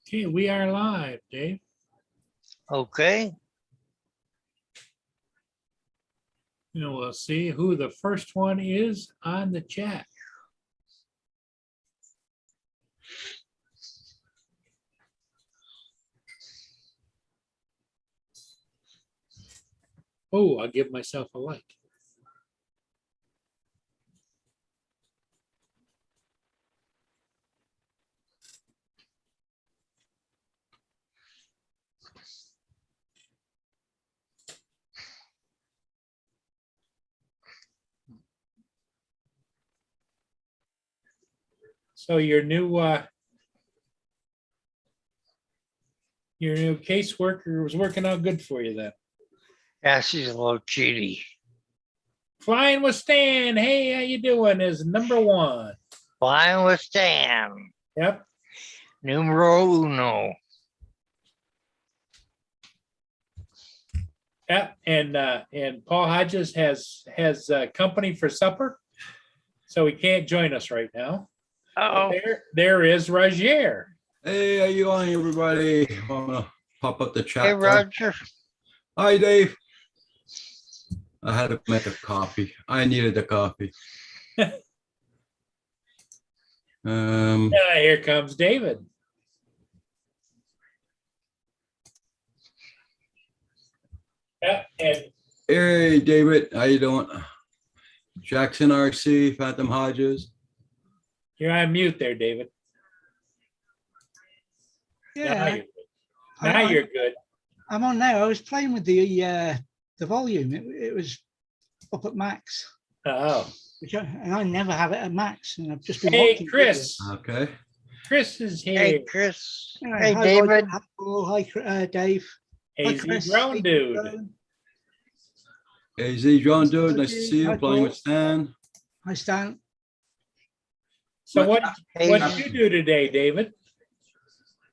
Okay, we are live, Dave. Okay. And we'll see who the first one is on the chat. Oh, I'll give myself a like. So your new caseworker was working out good for you then. Yeah, she's a little cheaty. Flying with Stan. Hey, how you doing? Is number one. Flying with Stan. Yep. Numero uno. Yep. And Paul Hodges has company for supper, so he can't join us right now. Uh-oh. There is Roger. Hey, how you doing, everybody? I'm gonna pop up the chat. Hey, there. Roger. Hi, Dave. I had to make a coffee. I needed the coffee. Here comes David. Yep. And Hey, David, how you doing? Jackson RC, Phantom Hodges. you're on mute there, David. Now Yeah, you're good. Now you're good. I'm on now. I was playing with the volume. It was up at max, Oh. and I never have it at max. And I've just been Hey, watching Chris. Okay. Chris is here. Hey, Chris. videos. Hey, Hi, David. Roger. Hello, hi, Dave. Hi, AZ Chris. Drone Dude. AZ Drone Dude, nice to see you. Hi, Playing Paul. with Stan. Hi, Stan. So what Hey. did you do today, David?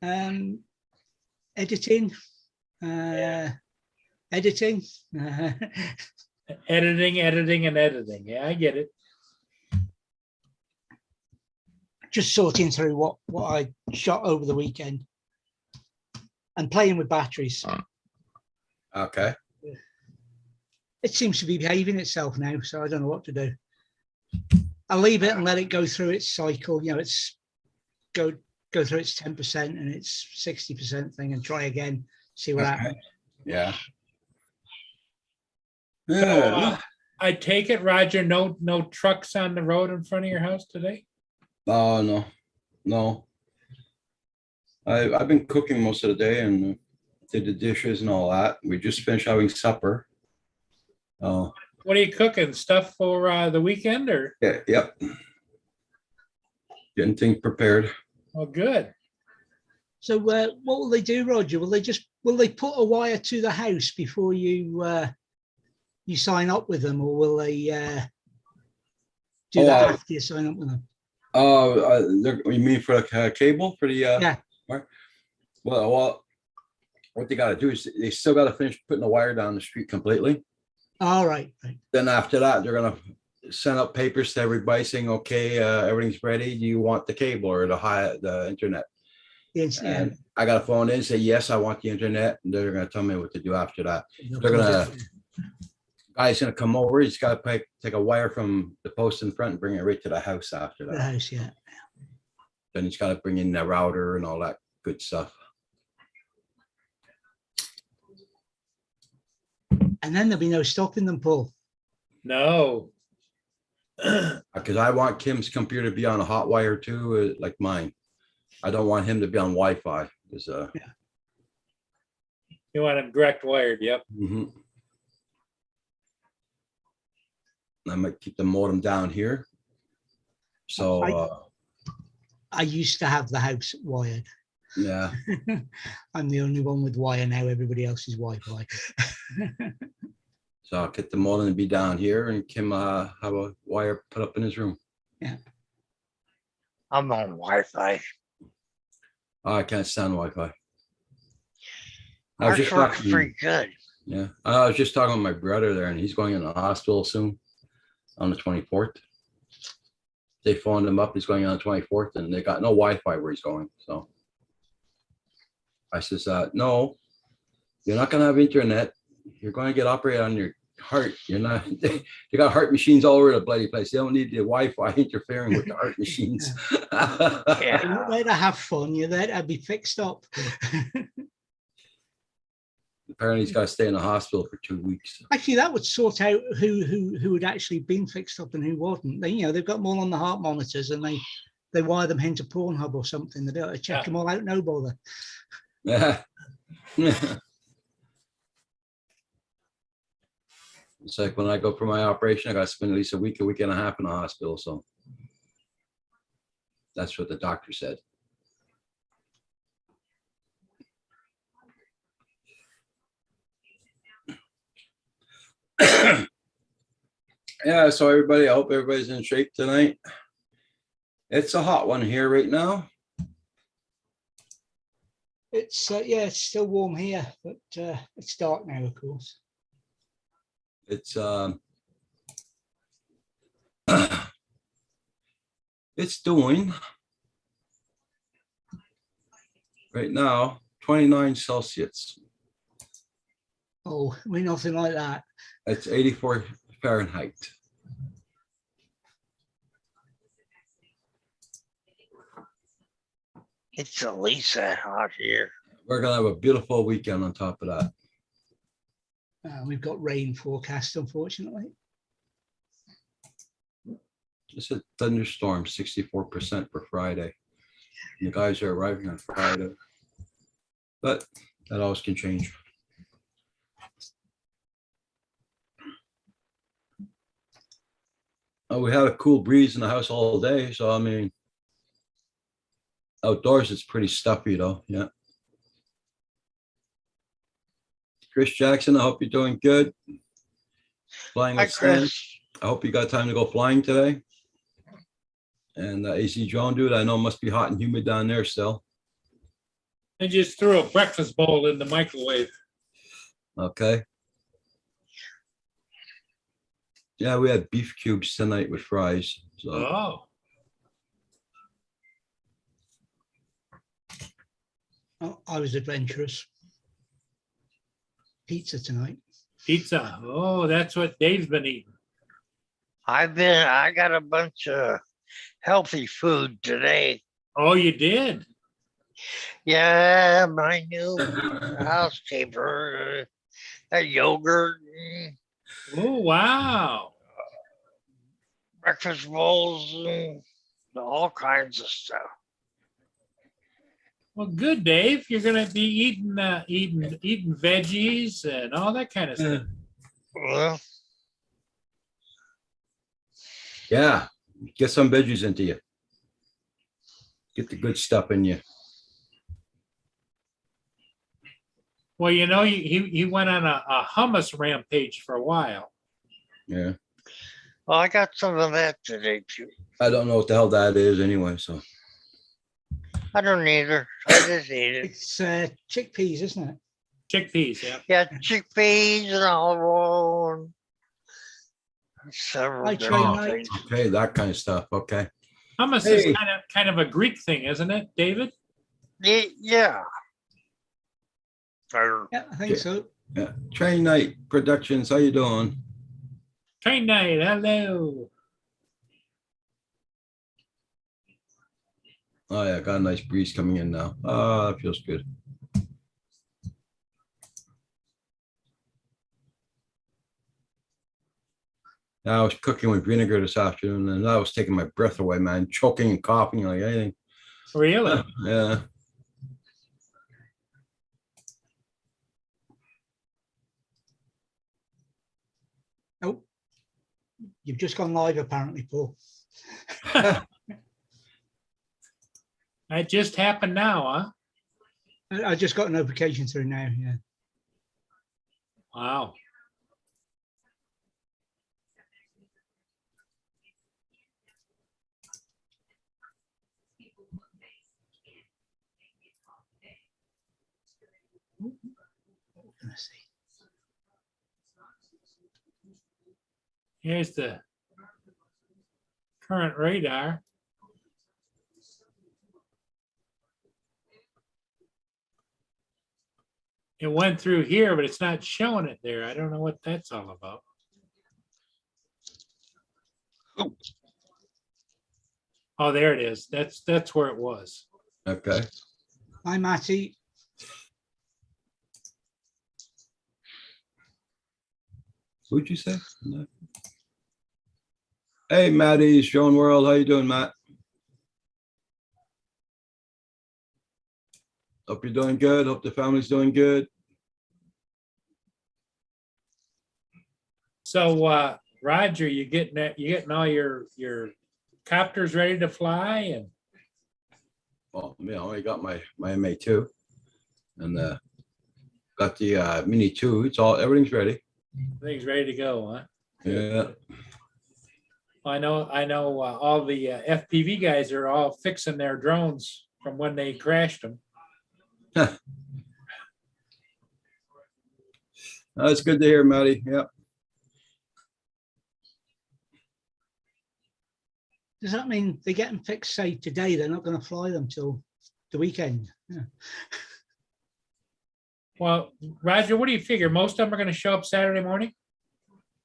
Editing. Editing. Editing. Yeah, I get it. Just sorting through what I shot over the weekend and playing with batteries. Okay. It seems to be behaving itself now, so I don't know what to do. I'll leave it and let it go through its cycle. You know, it's go through its 10% and its 60% thing and try again, see what happens. Yeah. So, Yeah. I take it, Roger, no trucks on the road in front of your house today? Oh, no. I've been cooking most of the day and did the dishes and all that. We just finished having supper. Oh, What are you cooking? Stuff for the weekend or? yeah, yep. Getting things prepared. Oh, good. So what will they do, Roger? Will they put a wire to the house before you you sign up with them, or will they do that after you sign up with them? You mean for the cable for the? Yeah. Well, what they got to do is they still got to finish putting the wire down the street completely. All right. Then after that, they're gonna send out papers to everybody saying, okay, everything's ready. Do you want the cable or the internet? Yes, yeah. And I got to phone in and say, yes, I want the internet. And they're going to tell me what to do after that. Guy's going to come over. He's got to take a wire from the post in front and bring it right to the house after that. The house, yeah. Then he's got to bring in the router and all that good stuff. And then there'll be no stopping them, Paul. No. Because I want Kim's computer to be on a hot wire too, like mine. I don't want him to be on Wi-Fi. Yeah. You want them direct wired, yep. I might keep the modem down here. So I used to have the house wired. yeah. I'm the only one with wire now. Everybody else is Wi-Fi. So I'll get the modem to be down here and Kim have a wire put up in his room. Yeah. I'm on Wi-Fi. Oh, I can't stand Wi-Fi. Ours works pretty good. Yeah. I was just talking with my brother there and he's going in the hospital soon on the 24th. They phoned him up. He's going on the 24th and they got no Wi-Fi where he's going. So I says, no, you're not gonna have internet. You're gonna get operated on your heart. You're not, they got heart machines all over the bloody place. They don't need the Wi-Fi interfering with the heart machines. Yeah. You're not there to have fun. You're there to be fixed up. Apparently he's got to stay in the hospital for 2 weeks. Actually, that would sort out who had actually been fixed up and who wasn't. They, you know, they've got them all on the heart monitors, and they wire them into Pornhub or something. They don't check them all out. No bother. Yeah. It's like when I go for my operation, I got to spend at least a week and a half in the hospital. So that's what the doctor said. Yeah, so everybody, I hope everybody's in shape tonight. It's a hot one here right now. It's yeah, it's still warm here, but it's dark now, of course. It's it's doing right now 29 Celsius. Oh, we're nothing like that. It's 84 Fahrenheit. It's at least that hot here. We're gonna have a beautiful weekend on top of that. We've got rain forecast, unfortunately. It's a thunderstorm, 64% for Friday. And the guys are arriving on Friday, but that always can change. We had a cool breeze in the house all day, so I mean, outdoors it's pretty stuffy though. Yeah. Chris Jackson, I hope you're doing good. Flying Hi, with Stan. Chris. I hope you got time to go flying today. And AC Joan, dude, I know it must be hot and humid down there still. I just threw a breakfast bowl in the microwave. Okay. Yeah, we had beef cubes tonight with fries. So Oh, Oh, I was adventurous. Pizza tonight. pizza. Oh, that's what Dave's been eating. I got a bunch of healthy food today. Oh, you did? Yeah, my new housekeeper, that yogurt, Oh, wow. breakfast bowls, all kinds of stuff. Well, good, Dave. You're gonna be eating veggies and all that kind of stuff. Well, yeah, get some veggies into you. Get the good stuff in you. Well, you know, he went on a hummus rampage for a while. Yeah. well, I got some of that today too. I don't know what the hell that is anyway, so. I don't either. I just eat it. It's chickpeas, isn't it? Chickpeas, yeah. Yeah, chickpeas and olive oil. Several I different try things. Okay, that kind of stuff. Okay. Hummus Hey. is kind of a Greek thing, isn't it, David? Yeah. Yeah, I think Yeah. so. Yeah. Train Night Productions, how you doing? Train night, hello. Oh yeah, got a nice breeze coming in now. Oh, that feels good. I was cooking with vinegar this afternoon and that was taking my breath away, man. Choking and coughing like anything. Really? Yeah. Oh, you've just gone live, apparently, Paul. That just happened now, huh? I just got a notification through now. Yeah. Wow. Let's see. Here's the current radar. It went through here, but it's not showing it there. I don't know what that's all about. Oh. Oh, there it is. That's where it was. Okay. Hi, Matty. Who'd you say? No. Hey, Matty's Joan World. How you doing, Matt? Hope you're doing good. Hope the family's doing good. So, Roger, you getting all your copters ready to fly, and Well, I got my MA2 and got the Mini 2. Everything's ready. everything's ready to go, huh? Yeah. I know. All the FPV guys are all fixing their drones from when they crashed them. That's good to hear, Matty. Yeah. Does that mean they get them fixed, say, today? They're not going to fly them till the weekend. Yeah. Well, Roger, what do you figure? Most of them are going to show up Saturday morning?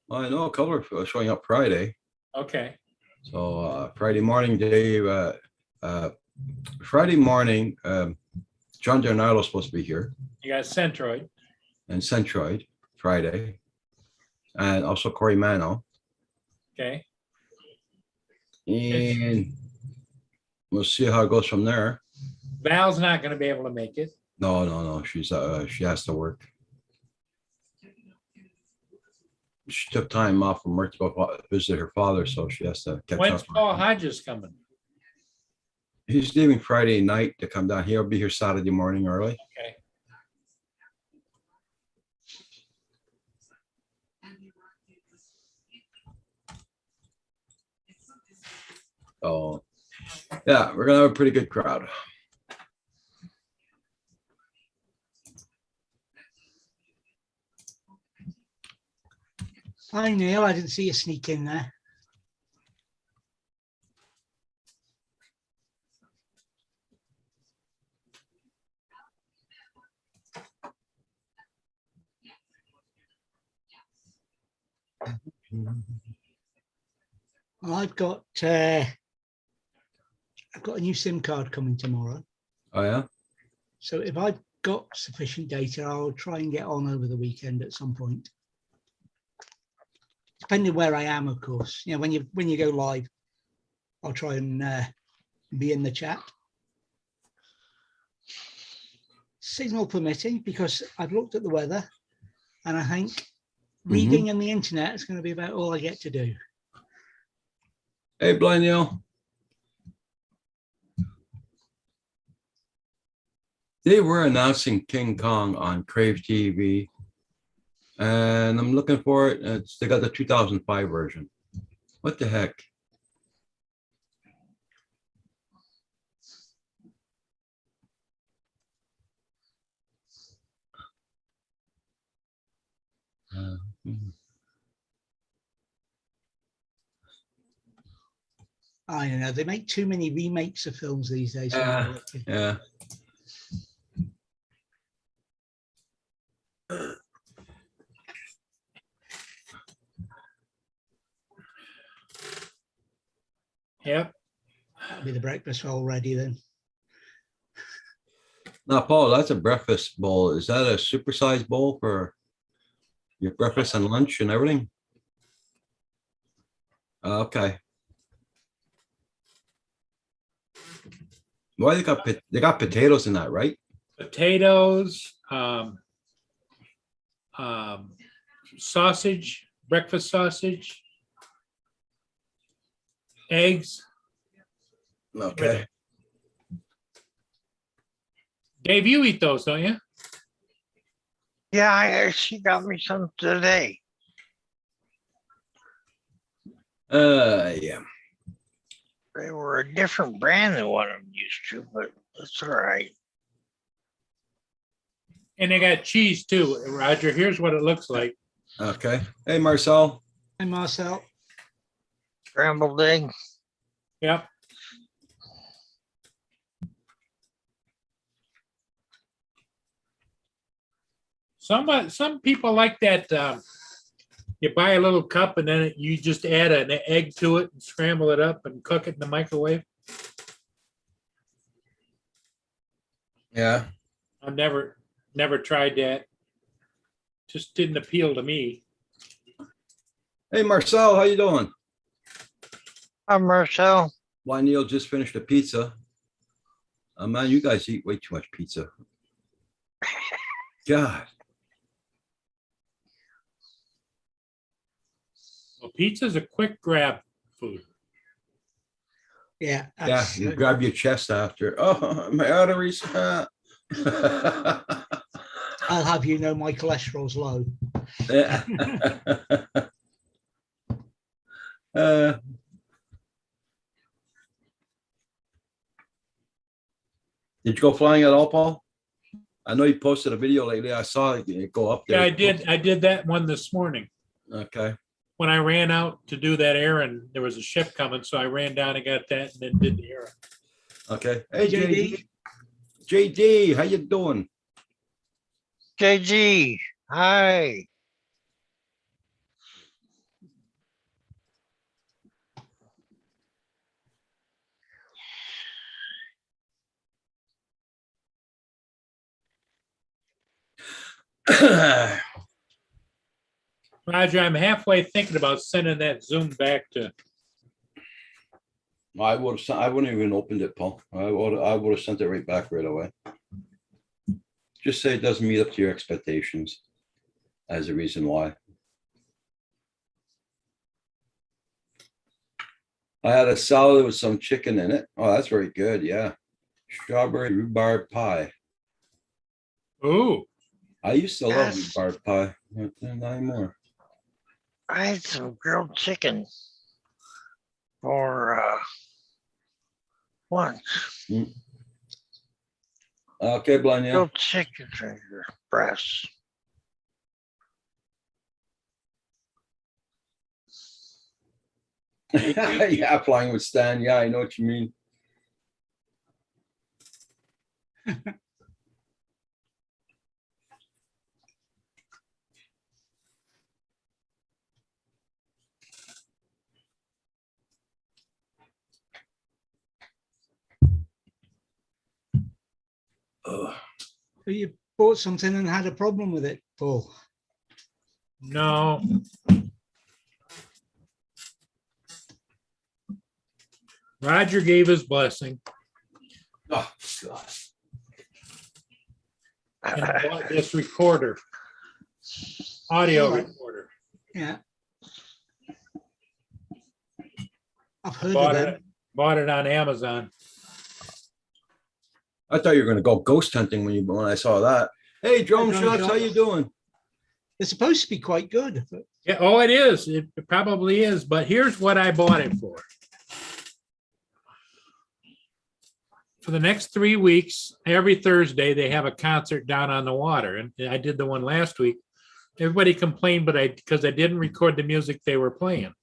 I know a couple are showing up Friday. Okay. So Friday morning, Dave. Friday morning, John Gianardo's supposed to be here, You got Centroid. and Centroid Friday, and also Corey Mano. Okay. And we'll see how it goes from there. Val's not going to be able to make it. No. She has to work. She took time off from work to go visit her father, so she has to catch When's up. Paul Hodges coming? He's leaving Friday night to come down. He'll be here Saturday morning early. Okay. So yeah, we're gonna have a pretty good crowd. Hi, Neil. I didn't see you sneak in there. Well, I've got a new SIM card coming tomorrow. Oh yeah. So if I've got sufficient data, I'll try and get on over the weekend at some point. Depending where I am, of course. You know, when you go live, I'll try and be in the chat. Signal permitting, because I've looked at the weather, and I think reading and the internet is going to be about all I get to do. Hey, Blind Neil. They were announcing King Kong on Crave TV, and I'm looking for it. They got the 2005 version. What the heck? I don't know. They make too many remakes of films these days. Yeah. Yep. That'll be the breakfast already then. Now, Paul, that's a breakfast bowl. Is that a supersized bowl for your breakfast and lunch and everything? Okay. Why they got potatoes in that, right? Potatoes, sausage, breakfast sausage, eggs. Okay. Dave, you eat those, don't you? Yeah, she got me some today. Yeah. They were a different brand than what I'm used to, but that's all right. And they got cheese too, Roger. Here's what it looks like. Okay. Hey, Marcel. Hi, Marcel. Scrambled egg. Yep. Some people like that. You buy a little cup and then you just add an egg to it and scramble it up and cook it in the microwave. Yeah. I've never tried that. Just didn't appeal to me. Hey, Marcel, how you doing? Hi, Marcel. Why Neil just finished a pizza. Man, you guys eat way too much pizza. God. Well, pizza's a quick grab food. Yeah. Yeah, that's- you grab your chest after. Oh, my arteries. I'll have you know my cholesterol's low. Yeah. Uh, did you go flying at all, Paul? I know you posted a video lately. I saw it go up there. Yeah, I did. I did that one this morning. Okay. When I ran out to do that errand, there was a ship coming, so I ran down and got that and then did the errand. Okay. Hey, JD. JD, how you doing? JG. Hi. Roger, I'm halfway thinking about sending that Zoom back to, I wouldn't even opened it, Paul. I would have sent it right back right away. Just say it doesn't meet up to your expectations as a reason why. I had a salad with some chicken in it. Oh, that's very good. Yeah. Strawberry rhubarb pie. ooh, I used to love Yes. rhubarb pie, but not anymore. I had some grilled chicken for lunch. Okay, Blanya. Grilled chicken finger breasts. Yeah, flying with Stan. Yeah, I know what you mean. Ugh. So you bought something and had a problem with it, Paul. no. Roger gave his blessing Oh, God. and bought this recorder, audio Right. recorder. Yeah. I've heard of Bought them. it, bought it on Amazon. I thought you were going to go ghost hunting when I saw that. Hey, Drone Drone Shots, how Shots. you doing? They're supposed to be quite good. But Yeah, oh, it is. It probably is, but here's what I bought it for. For the next 3 weeks, every Thursday, they have a concert down on the water. And I did the one last week. Everybody complained, because I didn't record the music they were playing.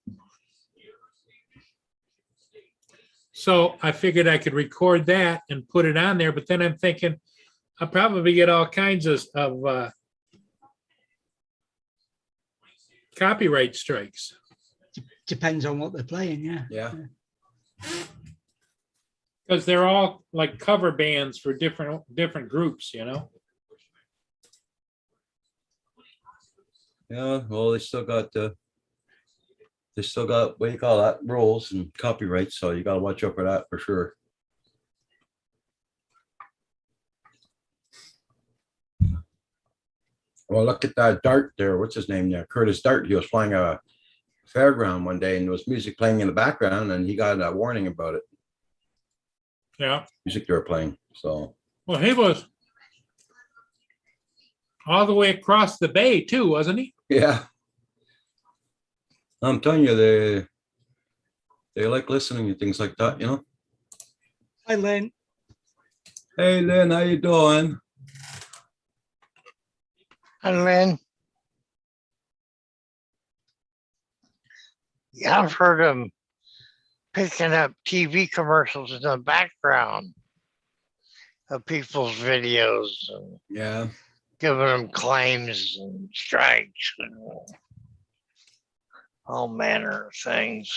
So I figured I could record that and put it on there, but then I'm thinking I'll probably get all kinds of copyright strikes. depends on what they're playing. Yeah. Yeah. Because they're all like cover bands for different groups, you know? Yeah, well, they still got what do you call that, rules and copyrights, so you got to watch out for that for sure. Well, look at that Dart there. What's his name there? Curtis Dart. He was flying a fairground one day and there was music playing in the background and he got a warning about it. Yeah. Music they were playing. So Well, he was all the way across the bay too, wasn't he? yeah. I'm telling you, they like listening to things like that, you know. Hi, Len. Hey Lynn, how you doing? And then, yeah, I've heard them picking up TV commercials in the background of people's videos and Yeah. giving them claims and strikes and all manner of things.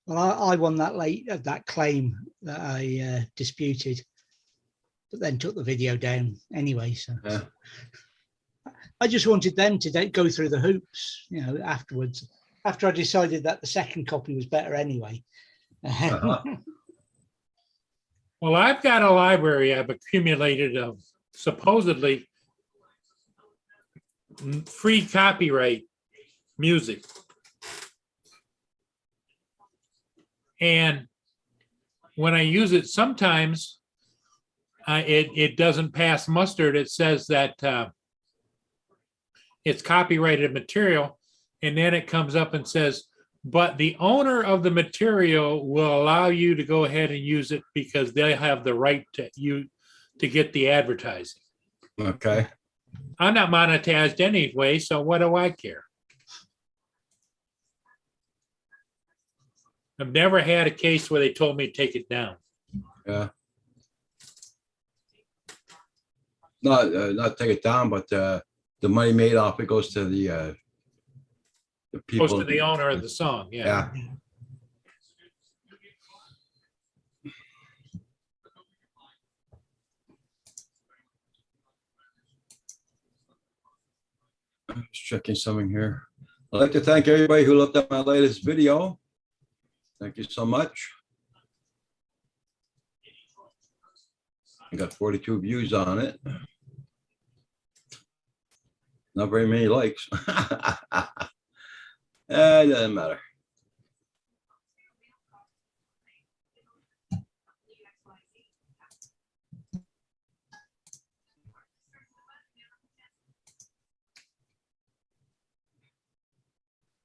Well, I won that claim that I disputed, but then took the video down anyway. So Yeah. I just wanted them to go through the hoops, afterwards. After I decided that the second copy was better anyway. Uh-huh. Well, I've got a library I've accumulated of supposedly free copyright music. And when I use it, sometimes it doesn't pass muster. It says that it's copyrighted material. And then it comes up and says, but the owner of the material will allow you to go ahead and use it because they have the right to get the advertising. Okay. I'm not monetized anyway, so what do I care? I've never had a case where they told me to take it down. Yeah. Not take it down, but the money made off it goes to the people. Goes to the owner of the song, yeah. Yeah. Just checking something here. I'd like to thank everybody who looked at my latest video. Thank you so much. I got 42 views on it. Not very many likes. It doesn't matter.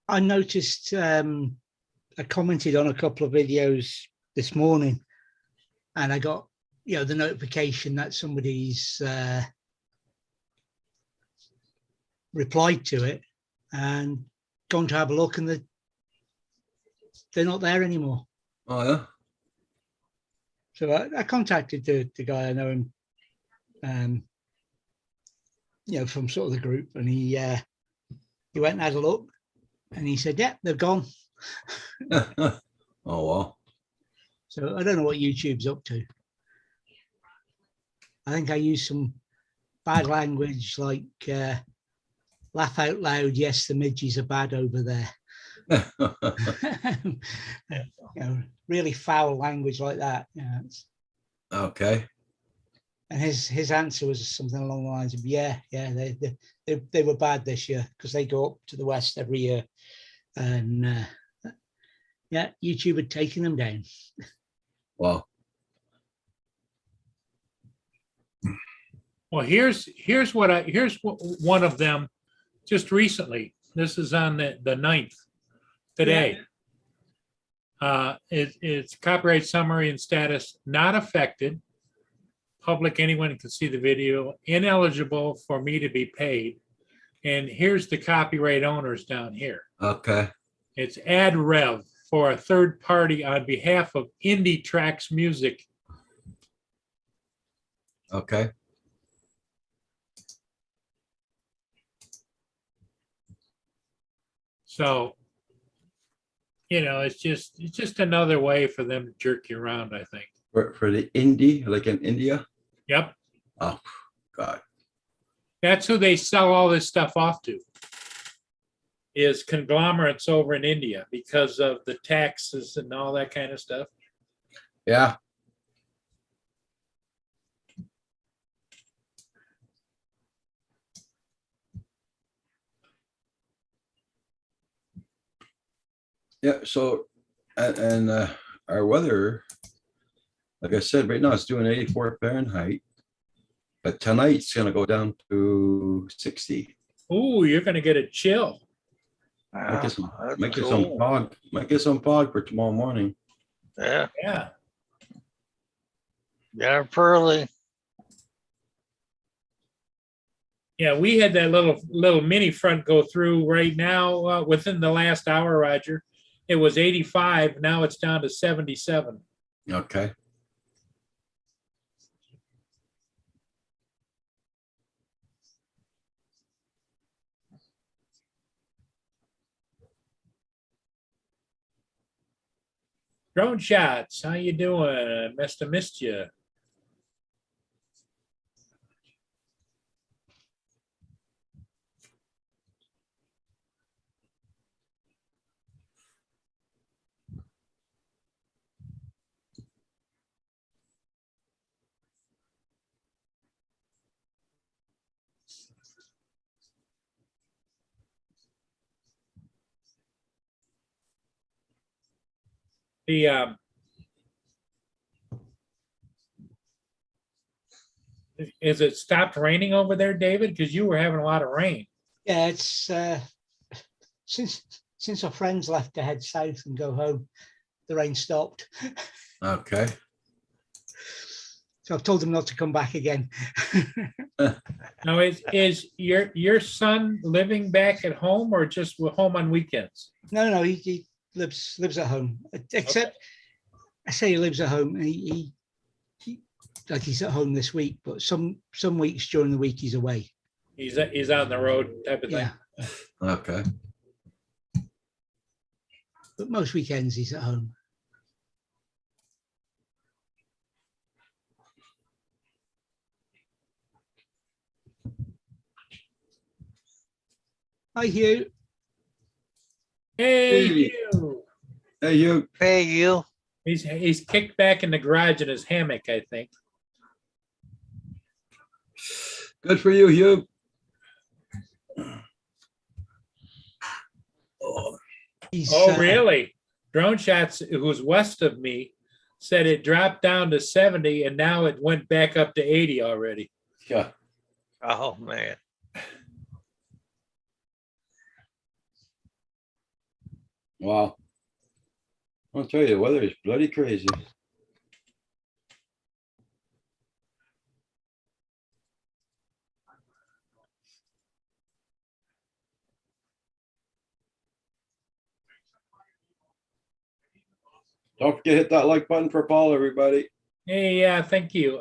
I noticed I commented on a couple of videos this morning, and I got the notification that somebody's replied to it and gone to have a look, and they're not there anymore. Oh yeah. So I contacted the guy, I know him, from sort of the group, and he went and had a look, and he said, "Yeah, they're gone." Oh well. So I don't know what YouTube's up to. I think I used some bad language, like laugh out loud. Yes, the midges are bad over there. Really foul language like that. Okay. And his answer was something along the lines of, yeah, they were bad this year because they go up to the West every year, and YouTube had taken them down. Well. Well, here's one of them just recently. This is on the 9th today. It's copyright summary and status not affected. Public, anyone can see the video. Ineligible for me to be paid. And here's the copyright owners down here. Okay. It's ad rev for a third party on behalf of Indie Tracks Music. Okay. So, it's just another way for them to jerk you around, I think. For the indie, like in India. Yep. Oh God. That's who they sell all this stuff off to, is conglomerates over in India because of the taxes and all that kind of stuff. Yeah. Yeah. So, and our weather, like I said, right now it's doing 84 Fahrenheit, but tonight's going to go down to 60. Ooh, you're going to get a chill. Might get some, That's might get cool. some fog. Might get some fog for tomorrow morning. Yeah, Yeah. get up early. Yeah, we had that little mini front go through right now within the last hour, Roger. it was 85. Now it's down to 77. Okay. Drone shots, how you doing? Must have missed you. The is it stopped raining over there, David? Because you were having a lot of rain. Yeah, it's since our friends left to head south and go home, the rain stopped. Okay. So I've told them not to come back again. Now, is your son living back at home or just home on weekends? No, he lives at home. Except I say he lives at home. He like he's at home this week, but some weeks during the week he's away. He's on the road type of thing. Yeah, Okay. but most weekends he's at home. Hi, Hugh. Hey, Hey. you. Hey, you. Hey, you. He's kicked back in the garage in his hammock, I think. Good for you, Hugh. He's, Oh, really? Drone shots, who's west of me, said it dropped down to 70 and now it went back up to 80 already. Yeah. Oh, man. Wow. I'll tell you, the weather is bloody crazy. Don't forget to hit that like button for Paul, everybody. Hey, yeah, thank you.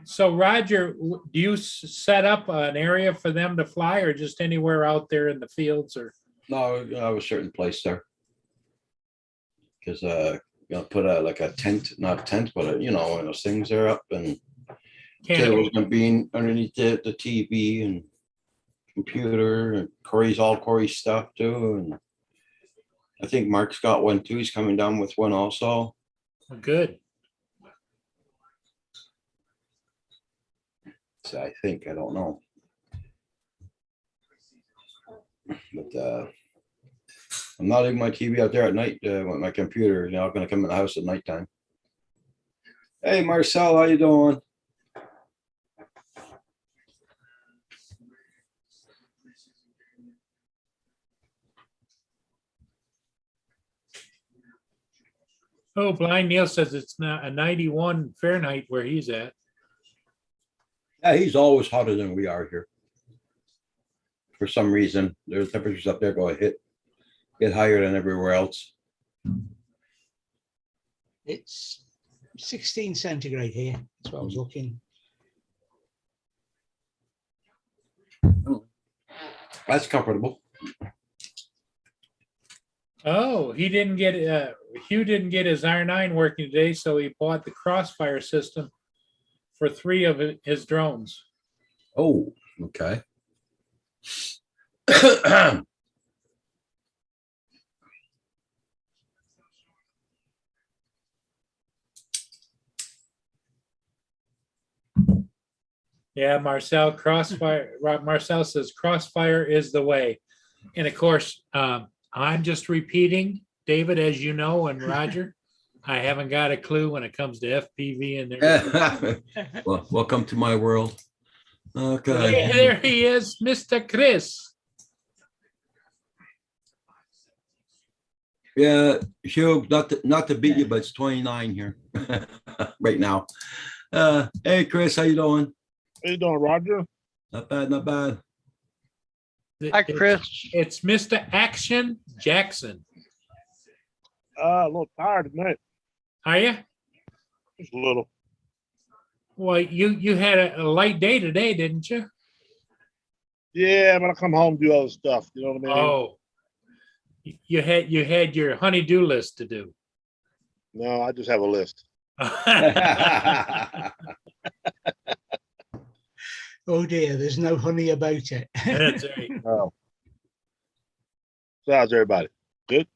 So Roger, do you set up an area for them to fly or just anywhere out there in the fields or? No, I have a certain place there. Because put a like a tent, not a tent, but one of those things are up and tables gonna be underneath the TV and computer and Corey's stuff too. And I think Mark's got one too. He's coming down with one also. Good. So I think, I don't know. But I'm not leaving my TV out there at night with my computer. I'm gonna come in the house at nighttime. Hey Marcel, how you doing? Oh, Blind Neil says it's not a 91 Fahrenheit where he's at. Yeah, he's always hotter than we are here. For some reason, their temperatures up there get higher than everywhere else. It's 16 centigrade here. That's what I was looking. That's comfortable. Oh, Hugh didn't get his R9 working today, so he bought the Crossfire system for 3 of his drones. Oh, okay. Yeah, Marcel says Crossfire is the way. And of course, I'm just repeating, David, as you know, and Roger, I haven't got a clue when it comes to FPV and there. Well, welcome to my world. Okay. Hey, there he is, Mr. Chris. Yeah, Hugh, not to beat you, but it's 29 here right now. Hey, Chris, how you doing? How you doing, Roger? Not bad, not bad. Hi, Chris. It's Mr. Action Jackson. A little tired tonight. Are you? Just a little. Well, you had a light day today, didn't you? Yeah, but I come home and do other stuff. You know what I mean? Oh, you had your honey-do list to do. No, I just have a list. Oh dear, there's no honey about it. That's right. Oh. So how's everybody? Good?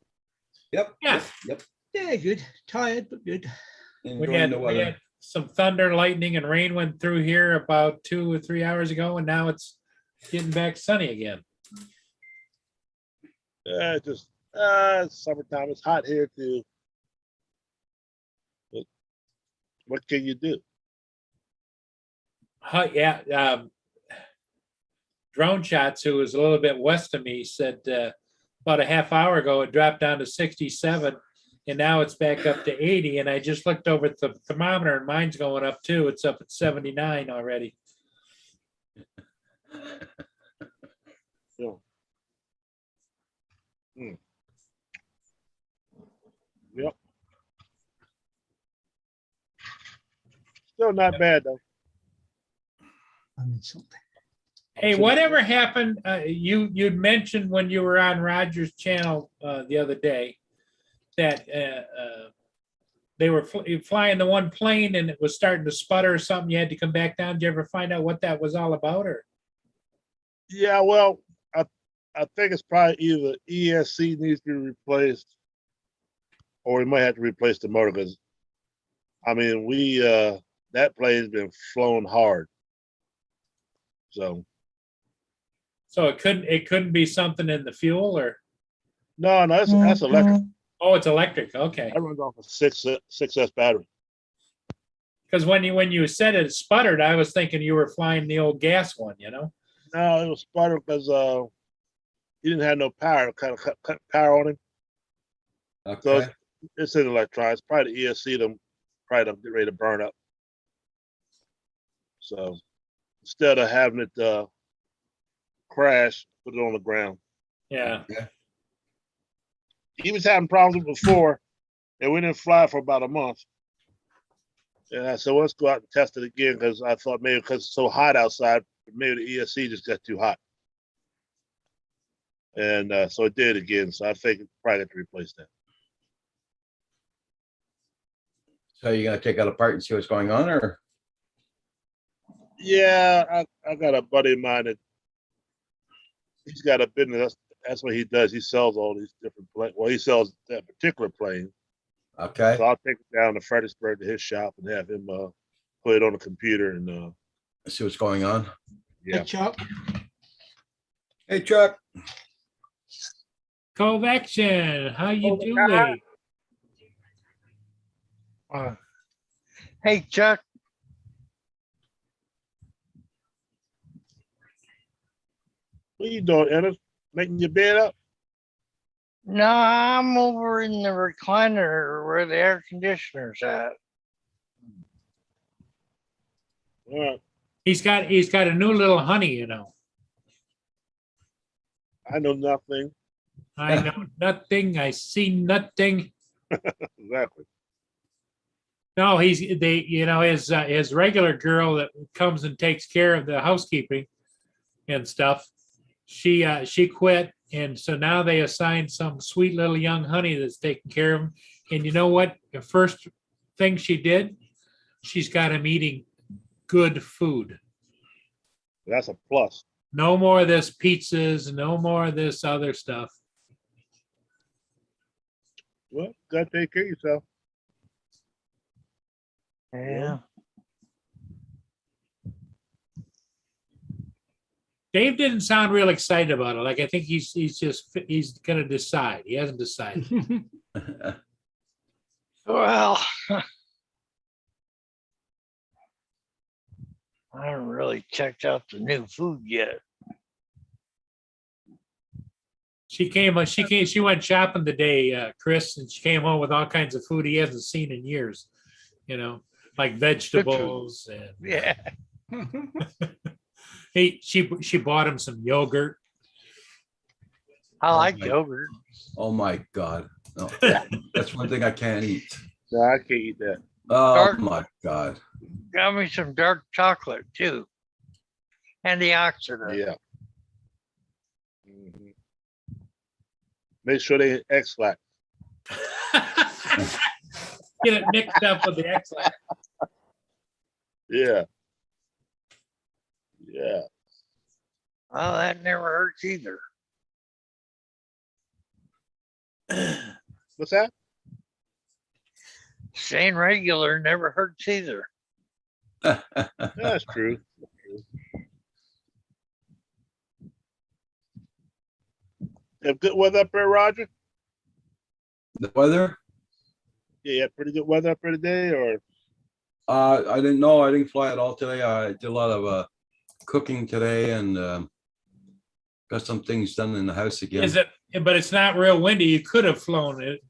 Yep. Yeah. Yep. Yeah, good. Tired, but good. Enjoying the We weather. had some thunder, lightning, and rain went through here about 2 or 3 hours ago, and now it's getting back sunny again. Yeah, just it's summertime. It's hot here too. But what can you do? Yeah. Drone Shots, who was a little bit west of me, said about a half hour ago it dropped down to 67, and now it's back up to 80. And I just looked over at the thermometer, and mine's going up too. It's up at 79 already. Yeah. Yep. Still not bad though. I need something. Hey, whatever happened? You'd mentioned when you were on Roger's channel the other day that they were flying the one plane and it was starting to sputter or something. You had to come back down. Did you ever find out what that was all about? Or Yeah, well, I think it's probably either ESC needs to be replaced, or we might have to replace the motor because, I mean, that plane's been flown hard. So it couldn't be something in the fuel, or no, that's electric. oh, it's electric. Okay, That runs off a 6S battery. because when you said it sputtered, I was thinking you were flying the old gas one. You know. No, it was sputter because he didn't have no power. Kind of cut power on him. So Okay. it's an electron. It's probably the ESC them probably get ready to burn up. So instead of having it crash, put it on the ground. Yeah. He was having problems with it before, and we didn't fly for about a month. And I said, well, let's go out and test it again because I thought maybe because it's so hot outside, maybe the ESC just got too hot. And so it did again. So I think it's probably got to replace that. So you're gonna take it apart and see what's going on, or? Yeah, I got a buddy of mine that he's got a business. That's what he does. He sells all these different planes. Well, he sells that particular plane. Okay. So I'll take it down to Fredericksburg to his shop and have him put it on the computer and See what's going on. yeah. Hey, Chuck. Hey, Chuck. Cove Action, how you Oh, doing? Hey, Chuck. What you doing, Ennis? Making your bed up? No, I'm over in the recliner where the air conditioner's at. All right. He's got a new little honey, you know. I know nothing. I know nothing. I see nothing. Exactly. No, his regular girl that comes and takes care of the housekeeping and stuff. She quit, and so now they assigned some sweet little young honey that's taking care of him. And you know what? The first thing she did, she's got him eating good food. That's a plus. No more of this pizzas, no more of this other stuff. Well, gotta take care of yourself. Yeah. Dave didn't sound real excited about it. Like, I think he's going to decide. He hasn't decided. Well, I haven't really checked out the new food yet. She went shopping today, Chris, and she came home with all kinds of food he hasn't seen in years, you know, like vegetables and Yeah. she bought him some yogurt I like my- yogurt. Oh my God. No, that's one thing I can't eat. No, I can't eat that. Oh Dark- my God. Got me some dark chocolate too. Antioxidant. Yeah. Mhm. Make sure they X-Lax. Get it mixed up with the excellent. Yeah. Yeah. Oh, that never hurts either. What's that? Staying regular never hurts either. That's true. Have good weather up there, Roger? The weather? Yeah, you had pretty good weather up there today, or I didn't know. I didn't fly at all today. I did a lot of cooking today and got some things done in the house again. Is it, but it's not real windy. You could have flown it,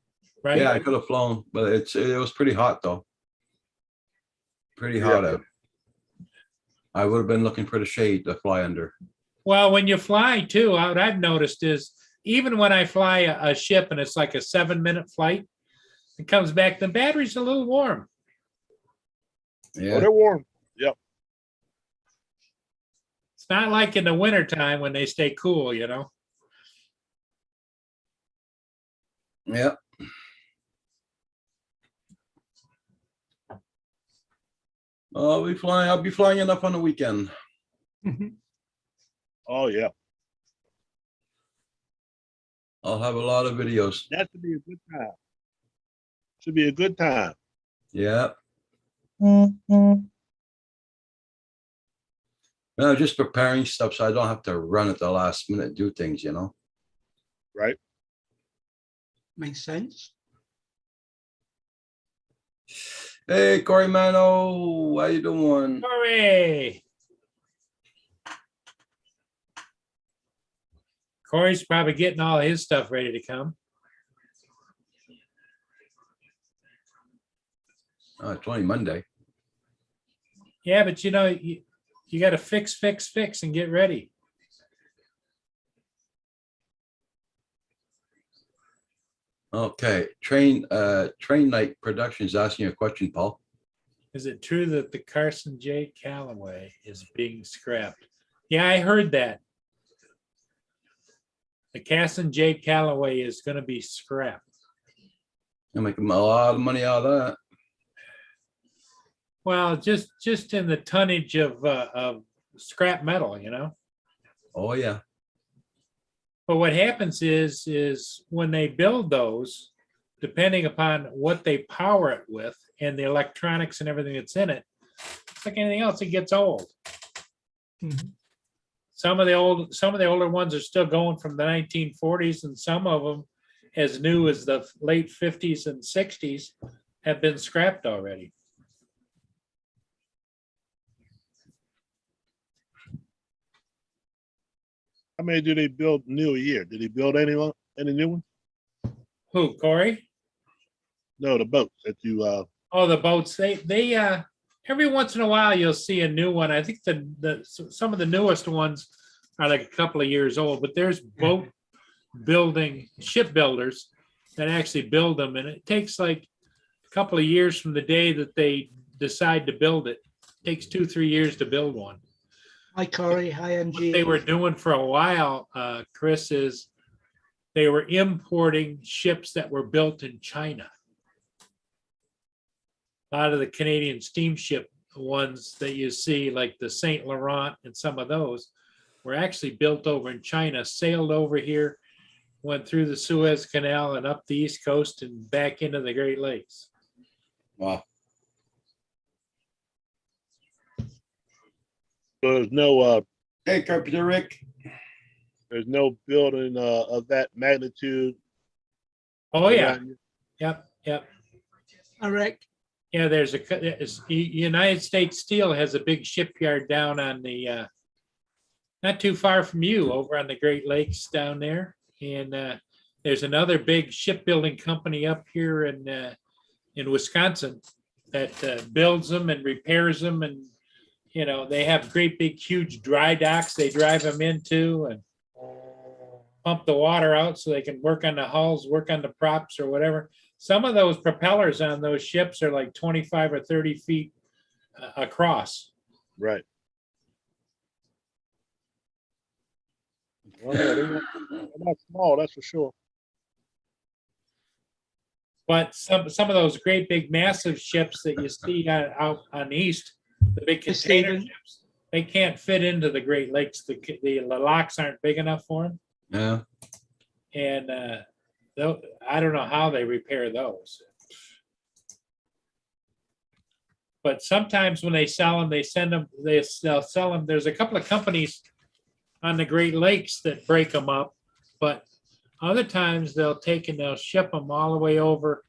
right? Yeah, I could have flown, but it was pretty hot though. Pretty hot Yeah. out. I would have been looking for the shade to fly under. Well, when you fly too, what I've noticed is even when I fly a ship and it's like a 7-minute flight, it comes back, the battery's a little warm. oh, Yeah. they're warm. It's not like in the wintertime when they stay cool, you know? Yeah. I'll be flying enough on the weekend. Oh yeah, I'll have a lot of videos. that should be a good time. Should be a good time. Yeah. No, just preparing stuff so I don't have to run at the last minute and do things, you know. Right? Makes sense. Hey, Corey Mano, how you doing? Hooray! Corey's probably getting all his stuff ready to come. Oh, it's only Monday. Yeah, but you know, you got to fix, and get ready. Okay, Train Night Productions asking you a question, Paul. Is it true that the Carson J. Callaway is being scrapped? Yeah, I heard that. The Carson J. Callaway is going to be scrapped. You'll make a lot of money out of that. Well, just in the tonnage of scrap metal, you know. Oh yeah. But what happens is when they build those, depending upon what they power it with and the electronics and everything that's in it, it's like anything else, it gets old. Mhm. Some of the older ones are still going from the 1940s, and some of them, as new as the late 50s and 60s, have been scrapped already. How many do they build new a year? Did he build any new one? Who, Corey? No, the boats that you Oh, the boats. They every once in a while you'll see a new one. I think some of the newest ones are like a couple of years old, but there's boat building shipbuilders that actually build them, and it takes like a couple of years from the day that they decide to build it. It takes 2-3 years to build one. Hi, Corey. Hi, What MG. they were doing for a while, Chris, is they were importing ships that were built in China. A lot of the Canadian steamship ones that you see, like the Saint Laurent and some of those, were actually built over in China, sailed over here, went through the Suez Canal and up the East Coast and back into the Great Lakes. Wow. so there's no Hey, Carpenter Rick. there's no building of that magnitude. Oh, yeah. around you? Yep. Hi, Rick. Yeah, United States Steel has a big shipyard down on the, not too far from you, over on the Great Lakes down there. And there's another big shipbuilding company up here in Wisconsin that builds them and repairs them. And, you know, they have great big huge dry docks they drive them into. And pump the water out so they can work on the hulls, work on the props or whatever. Some of those propellers on those ships are like 25 or 30 feet across. Right. Well, yeah, they're not small, that's for sure. But some of those great big massive ships that you see out on the east, the big Hey, container Stephen. ships, they can't fit into the Great Lakes. The locks aren't big enough for them. Yeah, And I don't know how they repair those. But sometimes when they sell them, they'll sell them. There's a couple of companies on the Great Lakes that break them up, but other times they'll take and they'll ship them all the way over,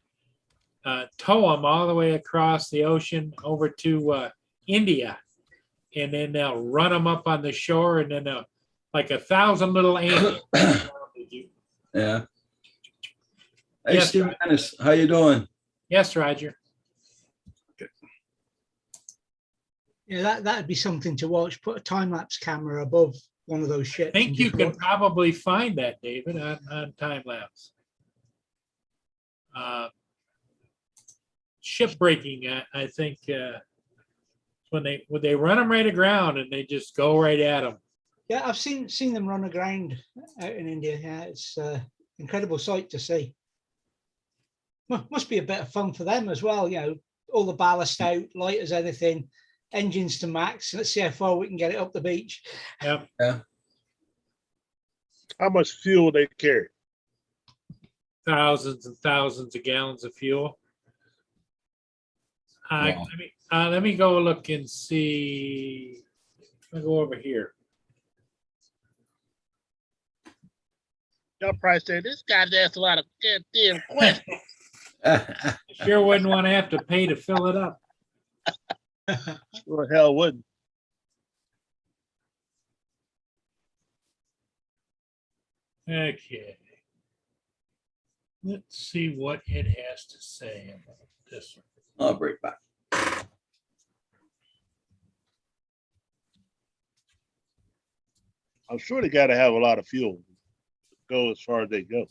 tow them all the way across the ocean over to India. And then they'll run them up on the shore, and then they'll, like 1,000 little ants. yeah. Hey, Yes, Steve Roger. Dennis, how you doing? Yes, Roger. Yeah, that'd be something to watch. Put a time-lapse camera above one of those ships. I think and you just can watch. probably find that, David, on time lapse. Ship breaking, I think, when they run them right aground and they just go right at them. Yeah, I've seen them run aground out in India. Yeah, it's incredible sight to see. Must be a bit of fun for them as well. You know, all the ballast out, light as anything, engines to max. Let's see how far we can get it up the beach. Yep. Yeah, How much fuel they carry? Thousands and thousands of gallons of fuel. Wow. Let me go look and see. I'll go over here. Y'all probably say this guy's asked a lot of goddamn questions. Sure wouldn't want to have to pay to fill it up. Sure hell wouldn't. Okay. Let's see what it has to say about this one. I'll break back. I'm sure they got to have a lot of fuel to go as far as they go.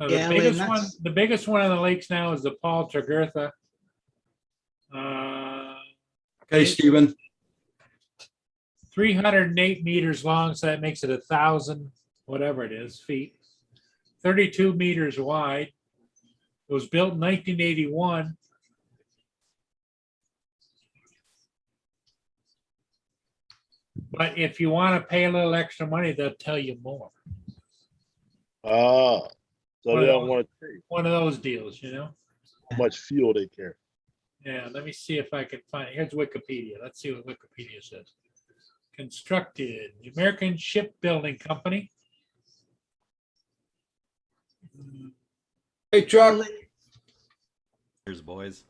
Yeah, The biggest one on the lakes now is the Paul Tregurtha. Okay, Stephen. 308 meters long, so that makes it 1,000, whatever it is, feet. 32 meters wide. It was built in 1981. But if you want to pay a little extra money, they'll tell you more. Ah, so One they of don't those- want to tell you One of those deals, you know? how much fuel they carry. Yeah, let me see if I can find, here's Wikipedia. Let's see what Wikipedia says. Constructed, the American Shipbuilding Company. Hey, Chuck. Cheers, boys.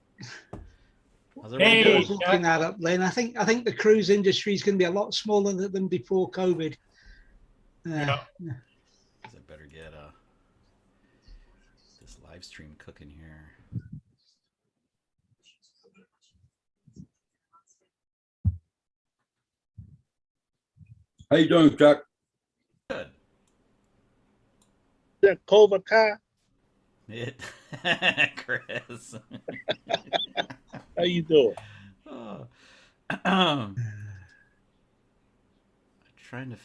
How's Hey. everybody I doing? was looking that up, Lynn. I think the cruise industry is going to be a lot smaller than before COVID. Yeah. I better get this live stream cooking here. How you doing, Chuck? Good. That Cobra Kai, It, Chris. how you doing? Oh. I'm trying to.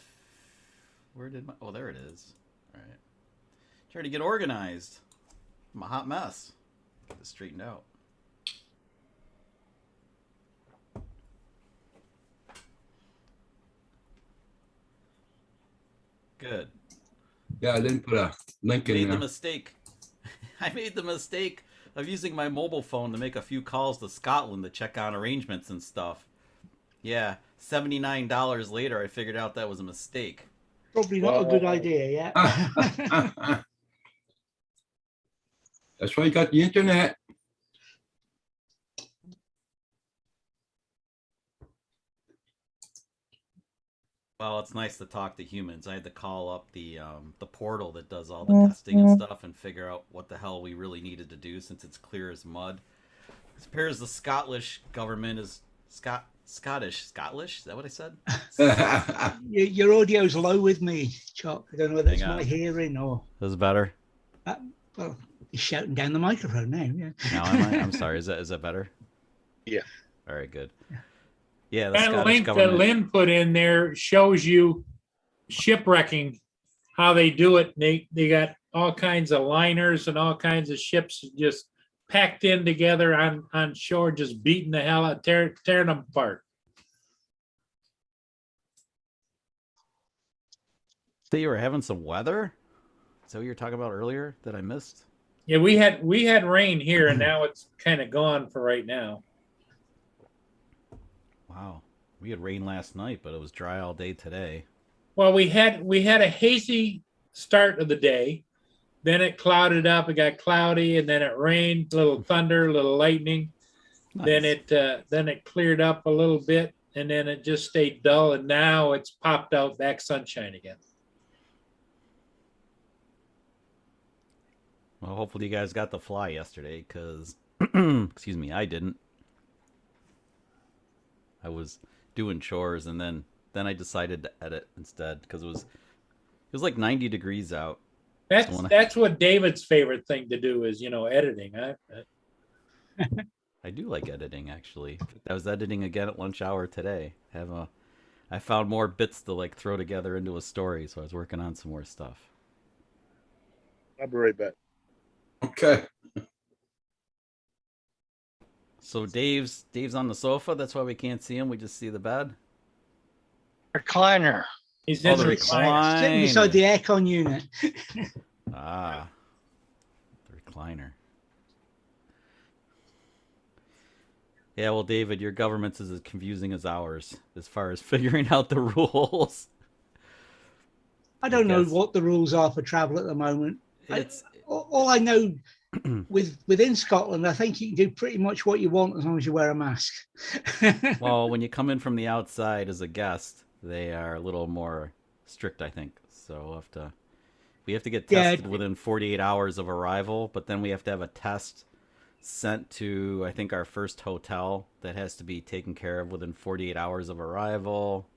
Where did my? Oh, there it is. All right. Trying to get organized. I'm a hot mess. Get this straightened out. Good. Yeah, I didn't put a link in Made the there. mistake. I made the mistake of using my mobile phone to make a few calls to Scotland to check on arrangements and stuff. Yeah, $79 later, I figured out that was a mistake. Probably not a good idea, yeah. That's why you got the internet. Well, it's nice to talk to humans. I had to call up the portal that does all the testing and stuff and figure out what the hell we really needed to do since it's clear as mud. It appears the Scottish government is Scottish. Is that what I said? Your audio's low with me, Chuck. I don't know whether it's Hang on. my hearing or This is better. well, you're shouting down the microphone now. Yeah. Now am I? I'm sorry. Is that better? Yeah. All right, good. Yeah, the That Scottish link that government. Lynn put in there shows you shipwrecking, how they do it. They got all kinds of liners and all kinds of ships just packed in together on shore, just beating the hell out, tearing them apart. That you were having some weather? Is that what you were talking about earlier that I missed? Yeah, we had rain here, and now it's kind of gone for right now. Wow. We had rain last night, but it was dry all day today. Well, we had a hazy start of the day. Then it clouded up. It got cloudy, and then it rained. Little thunder, little lightning. Then Nice. it cleared up a little bit, and then it just stayed dull. And now it's popped out back sunshine again. Well, hopefully you guys got to fly yesterday, because, excuse me, I didn't. I was doing chores, and then I decided to edit instead, because it was like 90 degrees out. That's what David's favorite thing to do is, editing. I do like editing, actually. I was editing again at lunch hour today. I found more bits to like throw together into a story, so I was working on some more stuff. I'll be right back. Okay. So Dave's on the sofa. That's why we can't see him. We just see the bed. Recliner. He's Oh, in the the recliner. Sitting beside the aircon unit. Ah, the recliner. Yeah, well, David, your government's is as confusing as ours as far as figuring out the rules. I don't know guess. what the rules are for travel at the moment. It's All I know within Scotland, I think you can do pretty much what you want as long as you wear a mask. well, when you come in from the outside as a guest, they are a little more strict, I think. So we have to get Yeah. tested within 48 hours of arrival, but then we have to have a test sent to, I think, our first hotel that has to be taken care of within 48 hours of arrival.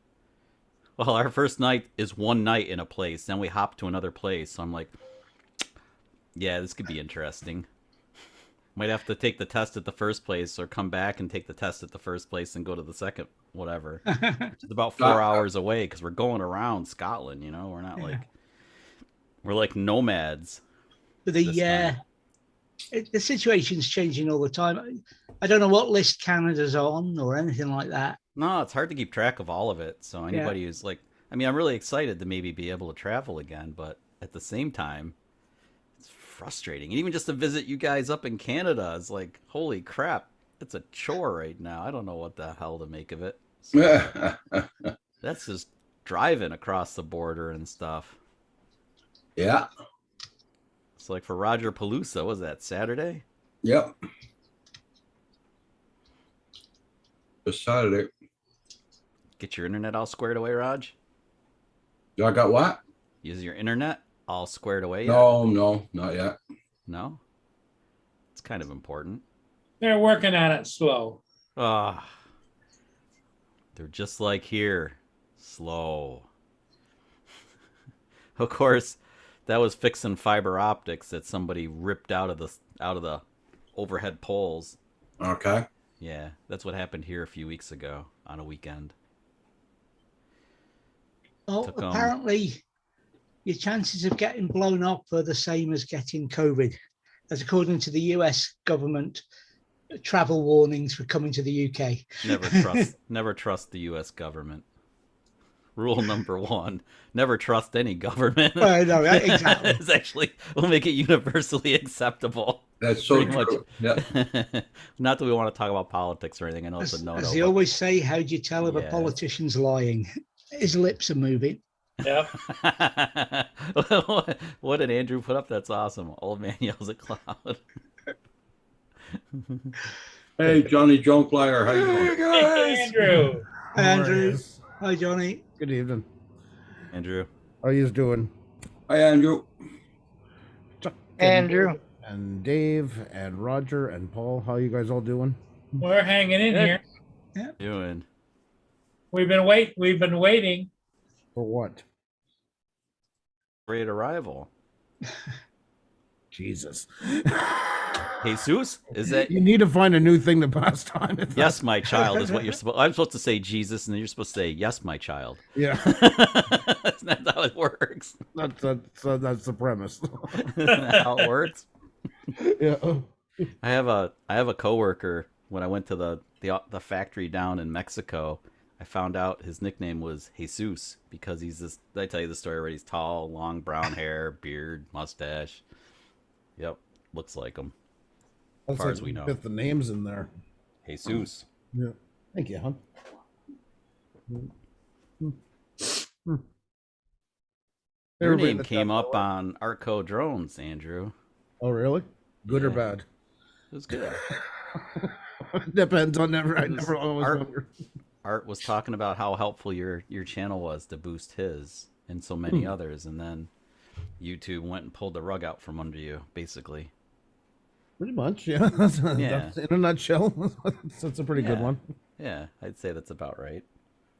Well, our first night is one night in a place, then we hop to another place. So I'm like, yeah, this could be interesting. Might have to take the test at the first place or come back and take the test at the first place and go to the second, whatever. It's about 4 hours away because we're going around Scotland, We're not we're like nomads. But this time. the situation's changing all the time. I don't know what list Canada's on or anything like that. No, it's hard to keep track of all of it. So anybody who's like, I'm really excited to maybe be able to travel again, but at the same time, it's frustrating. And even just to visit you guys up in Canada is like, holy crap, it's a chore right now. I don't know what the hell to make of it. So that's just driving across the border and stuff. Yeah. It's like for Roger Palooza, was that Saturday? Yep. Just Saturday. Get your internet all squared away, Raj? Y'all got what? Is your internet all squared away yet? No, not yet. No? It's kind of important. They're working on it slow. Ah, they're just like here, slow. Of course, that was fixing fiber optics that somebody ripped out of the overhead poles. Okay. Yeah, that's what happened here a few weeks ago on a weekend. Well, Took, apparently, your chances of getting blown up are the same as getting COVID, as according to the US government travel warnings for coming to the UK. Never trust the U.S. government. Rule number 1: never trust any government. Well, no, exactly. It's actually will make it universally acceptable. That's so Pretty true. Yeah. Not that we want to talk about politics or anything. I know it's a no-no. As they always say, how do you tell if a politician's lying? His lips are moving. Yep. What did Andrew put up? That's awesome. Old man yells at cloud. Hey, Johnny Junklyer, how you doing? Hey, Andrew. Andrew. Hi, Johnny. Good evening. Andrew. How you doing? Hi, Andrew. Chuck Andrew. and Dave and Roger and Paul. How you guys all doing? We're hanging in Good. here. Doing. We've been waiting. For what? Great arrival. Jesus. Jesus? Is that You need to find a new thing to pass time. yes, my child is what you're supposed I'm supposed to say Jesus, and then you're supposed to say yes, my child. Yeah, That's not how it works. that's the premise. How it works. Yeah. I have a coworker. When I went to the factory down in Mexico, I found out his nickname was Jesus because he's this. Did I tell you the story already? He's tall, long brown hair, beard, mustache. Yep, looks like him. That's far like as we know. Get the names in there. Jesus. Yeah. Thank you, hon. Your Everybody in name the came chat up room. on Arco Drones, Andrew. Oh, really? Good or Yeah. bad? It was good. Depends on never. I It was never always art. wonder. Art was talking about how helpful your channel was to boost his and so many others, and then YouTube went and pulled the rug out from under you, basically. Pretty much, yeah. That's, Yeah. that's in a nutshell. That's a pretty good Yeah. one. Yeah, I'd say that's about right.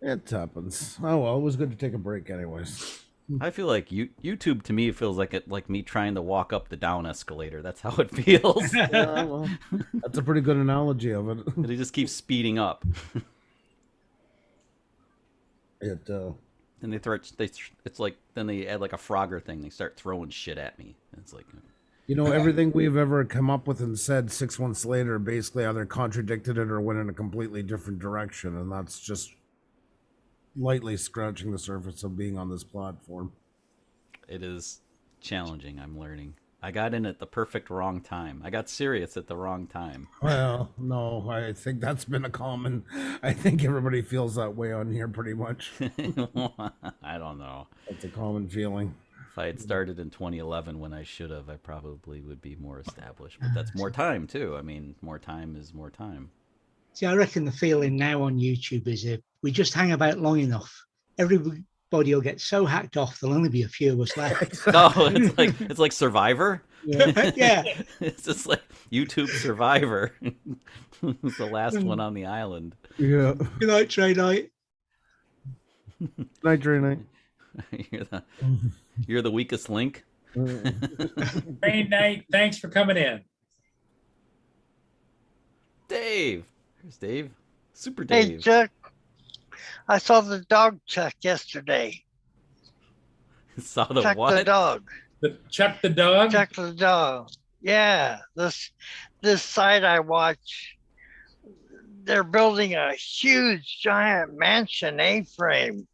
It happens. Oh well, it was good to take a break, anyways. I feel like YouTube to me feels like me trying to walk up the down escalator. That's how it feels. Yeah, well, that's a pretty good analogy of it. It just keeps speeding up, It and it's like then they add like a Frogger thing. They start throwing shit at me. It's like everything we've ever come up with and said 6 months later basically either contradicted it or went in a completely different direction, and that's just lightly scratching the surface of being on this platform. it is challenging. I'm learning. I got in at the perfect wrong time. I got serious at the wrong time. Well, no, I think that's been a common. I think everybody feels that way on here pretty much. I don't know. That's a common feeling. If I had started in 2011 when I should have, I probably would be more established. But that's more time too. I mean, more time is more time. See, I reckon the feeling now on YouTube is if we just hang about long enough, everybody will get so hacked off, there'll only be a few of us left. No, it's like Survivor. Yeah. It's just like YouTube Survivor. It's the last one on the island. Yeah. Good night, Trey Night. Night, Dre, night. You're the weakest link. Rain night. Thanks for coming in. Dave. Here's Dave. Super Hey, Dave. Chuck. I saw the dog Chuck yesterday. Saw the Chuck the what? dog. Chuck the dog. Chuck the dog. Yeah, this site I watch, they're building a huge giant mansion A-frame,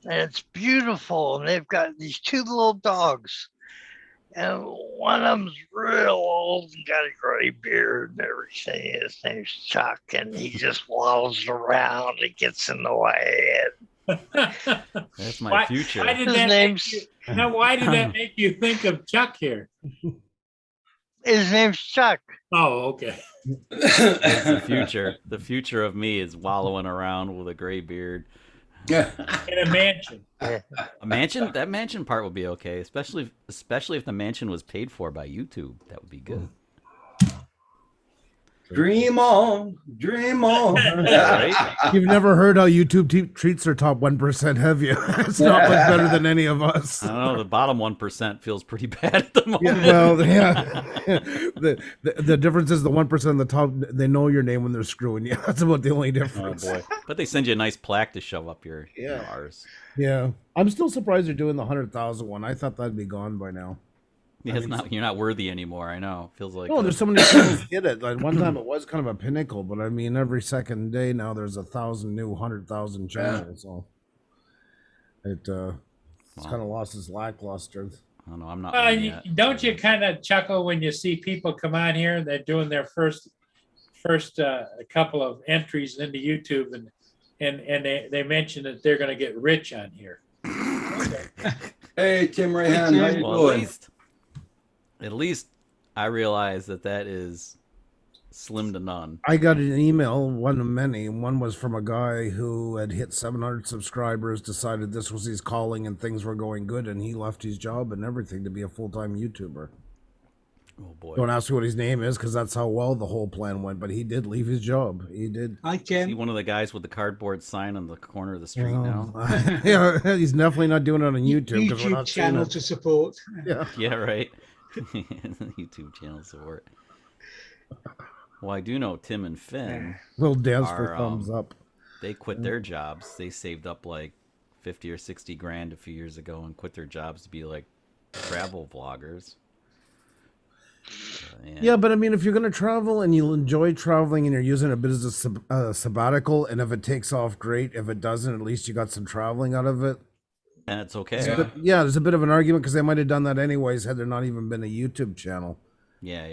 and it's beautiful. And they've got these two little dogs, and one of them's real old and got a gray beard and everything. His name's Chuck, and he just waddles around and gets in the way. That's my future. Why did His that name's why did that make you think of Chuck here? his name's Chuck. Oh, okay. That's the future. The future of me is wallowing around with a gray beard. Yeah. In a mansion. A mansion? That mansion part would be okay, especially if the mansion was paid for by YouTube. That would be good. Dream on, dream on. Right? You've never heard how YouTube treats their top 1%, have you? It's not much better than any of us. I don't know. The bottom 1% feels pretty bad at the moment. Yeah, well, yeah. The difference is the 1% on the top, they know your name when they're screwing you. That's about the only Oh difference. boy! But they send you a nice plaque to shove up your Yeah. arse. Yeah. I'm still surprised they're doing the 100,000 one. I thought that'd be gone by now. Yeah, it's not. You're not worthy anymore. I know. Feels like. No, there's so many people who get it. Like one time it was kind of a pinnacle, but I mean, every second day now there's 1,000 new 100,000 channels. So it's Wow. kind of lost its lackluster. I don't know. I'm not. one yet. Don't you kind of chuckle when you see people come on here and they're doing their first couple of entries into YouTube and they mention that they're going to get rich on here. Hey, Tim Rayhan, how you Well, doing? at least I realize that is slim to none. I got an email, one of many. One was from a guy who had hit 700 subscribers, decided this was his calling and things were going good, and he left his job and everything to be a full-time YouTuber. Oh boy. Don't ask me what his name is, because that's how well the whole plan went, but he did leave his job. He did. I Is he can. one of the guys with the cardboard sign on the corner of the street now? Yeah, he's definitely not doing it on YouTube because we're YouTube not seeing channel it. to support. Yeah. Yeah, right. YouTube channel support. Well, I do know Tim and Finn. Little dance for Our, thumbs up. They quit their jobs. They saved up like 50 or 60 grand a few years ago and quit their jobs to be like travel vloggers. Yeah, but I mean, if you're going to travel and you enjoy traveling and you're using a bit as a sabbatical, and if it takes off, great. If it doesn't, at least you got some traveling out of it. And it's okay. Yeah. Yeah, there's a bit of an argument because they might have done that anyways had there not even been a YouTube channel. Yeah.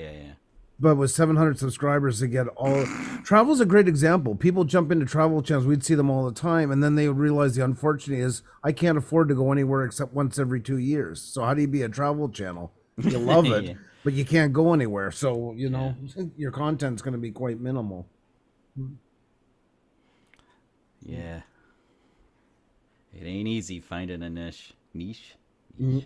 But with 700 subscribers to get all travel's a great example. People jump into travel channels, we'd see them all the time, and then they would realize the unfortunate is I can't afford to go anywhere except once every 2 years. So how do you be a travel channel? You love it, Yeah. but you can't go anywhere. So you know your content's going to be quite minimal. Yeah. It ain't easy finding a niche. Mhm.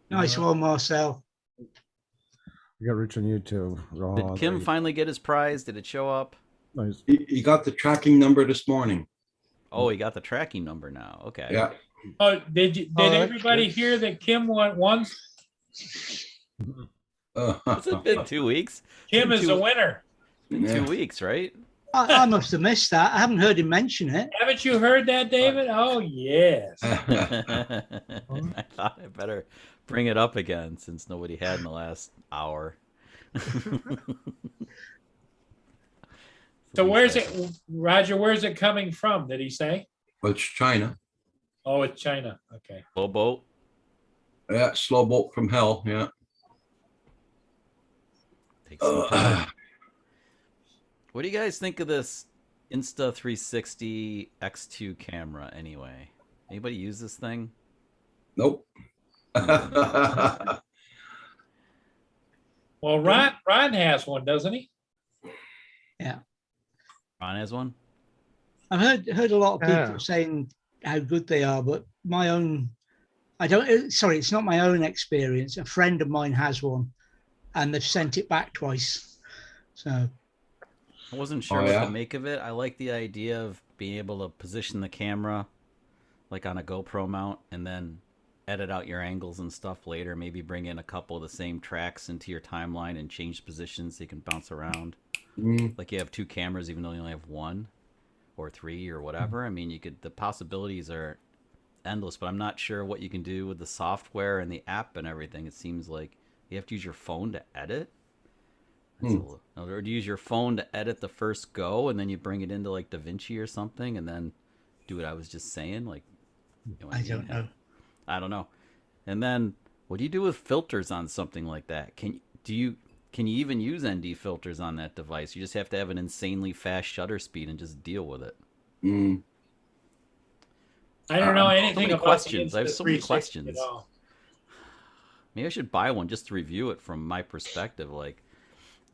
Nice one, Marcel. We got rich on YouTube. Oh, Did Kim finally get his prize? Did it show up? nice. He got the tracking number this morning. Oh, he got the tracking number now. Okay. Yeah. Oh, did that's everybody good. hear that Kim won? Has it been 2 weeks? Kim is Two- a winner. Been Yeah. 2 weeks, right? I must have missed that. I haven't heard him mention it. Haven't you heard that, David? Oh, yes. I thought I better bring it up again since nobody had in the last hour. So where's it, Roger, where's it coming from? Did he say? But it's China. Oh, it's China. Okay. Slow boat. Yeah, slow boat from hell. Yeah. Takes some time. What do you guys think of this Insta360 X2 camera anyway? Anybody use this thing? Nope. Well, Ron has one, doesn't he? Ron has one? I've heard a lot of people Yeah. saying how good they are, but my own, sorry, it's not my own experience. A friend of mine has one and they've sent it back twice. So I wasn't sure Oh, what yeah? to make of it. I like the idea of being able to position the camera like on a GoPro mount and then edit out your angles and stuff later. Maybe bring in a couple of the same tracks into your timeline and change positions so you can bounce around. Mm, Like you have two cameras even though you only have one or three or whatever. I mean, the possibilities are endless, but I'm not sure what you can do with the software and the app and everything. It seems like you have to use your phone to edit. Or do you use your phone to edit the first go and then you bring it into like DaVinci or something and then do what I was just saying? Like, you know what I mean? don't know. I don't know. And then what do you do with filters on something like that? Can you even use ND filters on that device? You just have to have an insanely fast shutter speed and just deal with it. mm. I don't know So anything many about questions. the I have so many Insta360 questions. at all. Maybe I should buy one just to review it from my perspective. Like,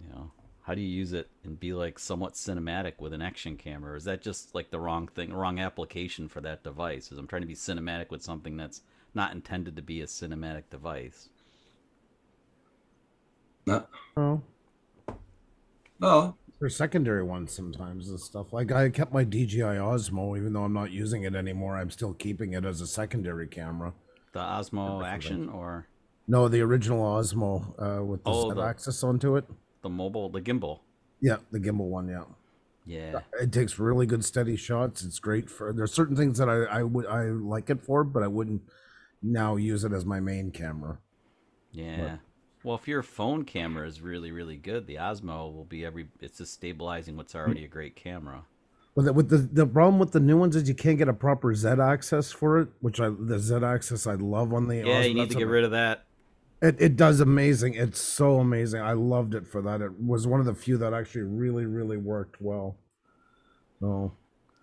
you know, how do you use it and be like somewhat cinematic with an action camera? Or is that just like the wrong thing, wrong application for that device? Because I'm trying to be cinematic with something that's not intended to be a cinematic device. Oh, Oh, there's secondary ones sometimes and stuff. Like I kept my DJI Osmo, even though I'm not using it anymore. I'm still keeping it as a secondary camera. The Osmo Action or No, the original Osmo with the Oh, Z-axis onto it. the mobile, the gimbal? Yeah, the gimbal one. Yeah, Yeah. it takes really good steady shots. It's great for. There's certain things that I like it for, but I wouldn't now use it as my main camera. Yeah. Well, if your phone camera is really, really good, the Osmo will be it's just stabilizing what's already a great camera. With the problem with the new ones is you can't get a proper Z-axis for it, which the Z-axis I love on the Yeah, Osmo. you need to get rid of that. It does amazing. It's so amazing. I loved it for that. It was one of the few that actually really, really worked well. So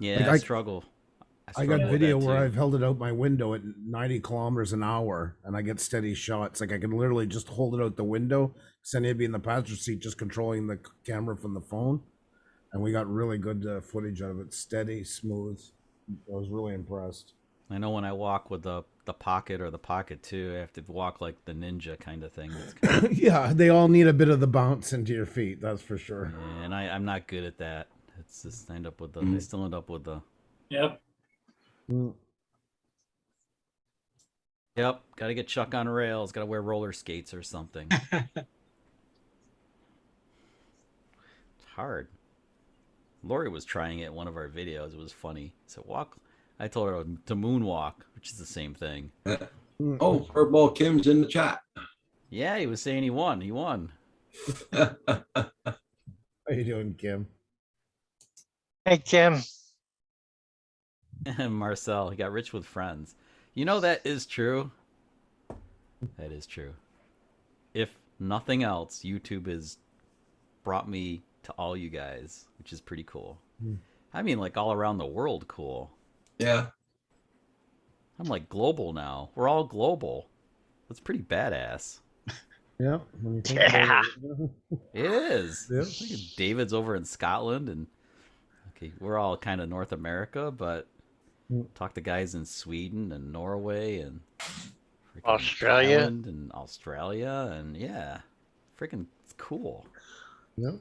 Yeah, Like, I I- struggle I got struggle with video that, where too. I've held it out my window at 90 kilometers an hour and I get steady shots. Like I can literally just hold it out the window, send it be in the passenger seat, just controlling the camera from the phone. And we got really good footage out of it. Steady, smooth. I was really impressed. I know when I walk with the Pocket or the Pocket 2, I have to walk like the ninja kind of thing. It's kind of, Yeah, they all need a bit of the bounce into your feet, that's for sure. and I'm not good at that. It's just I still end up with the. Yep. Mm. Yep, got to get Chuck on rails. Got to wear roller skates or something. It's hard. Lori was trying it in one of our videos. It was funny. So walk. I told her to moonwalk, which is the same thing. Oh, Purple Kim's in the chat. Yeah, he was saying he won. He won. How you doing, Kim? Hey, Kim. Marcel, he got rich with friends. You know, that is true. That is true. If nothing else, YouTube has brought me to all you guys, which is pretty cool. I mean, like all around the world cool. Yeah. I'm like global now. We're all global. That's pretty badass. Yeah. When you think Yeah. about it. It is. Yeah. Look at David's over in Scotland, and okay, we're all kind of North America, but talk to guys in Sweden and Norway and freaking Australia. Thailand and Australia, and yeah, freaking it's cool. Yep.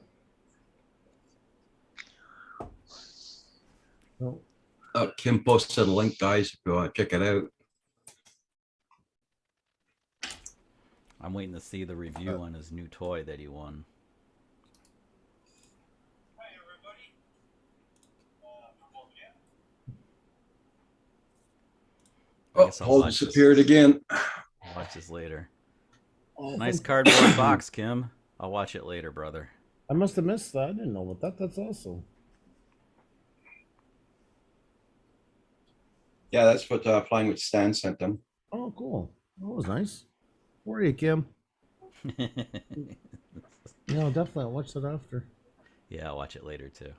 Oh, Kim posted a link, guys, if you want to check it out. I'm waiting to see the review on his new toy that he won. I Oh, guess I'll Paul watch disappeared again. I'll watch this later. Nice cardboard box, Kim. I'll watch it later, brother. I must have missed that. I didn't know about that. That's awesome. Yeah, that's what Flying with Stan sent them. Oh, cool. That was nice. Where are you, Kim? Yeah, definitely. I'll watch that after. Yeah, I'll watch it later too.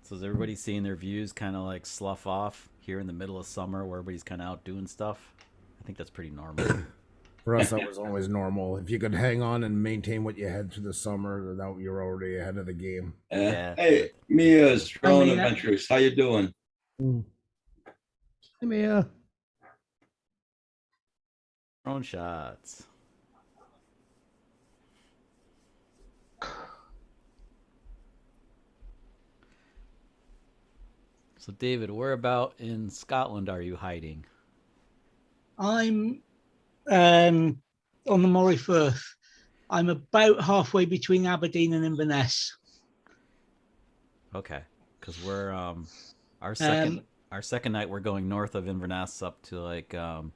So is everybody seeing their views kind of like slough off here in the middle of summer where everybody's kind of out doing stuff? I think that's pretty normal. For us, that was always normal. If you could hang on and maintain what you had through the summer, then you're already ahead of the game. Yeah. Hey, Mia's Drone Mia. Adventures. How you doing? Hey, Mia. Drone shots. So David, where about in Scotland are you hiding? I'm on the Moray Firth. I'm about halfway between Aberdeen and Inverness. Okay, because we're our second night we're going north of Inverness up to like oh,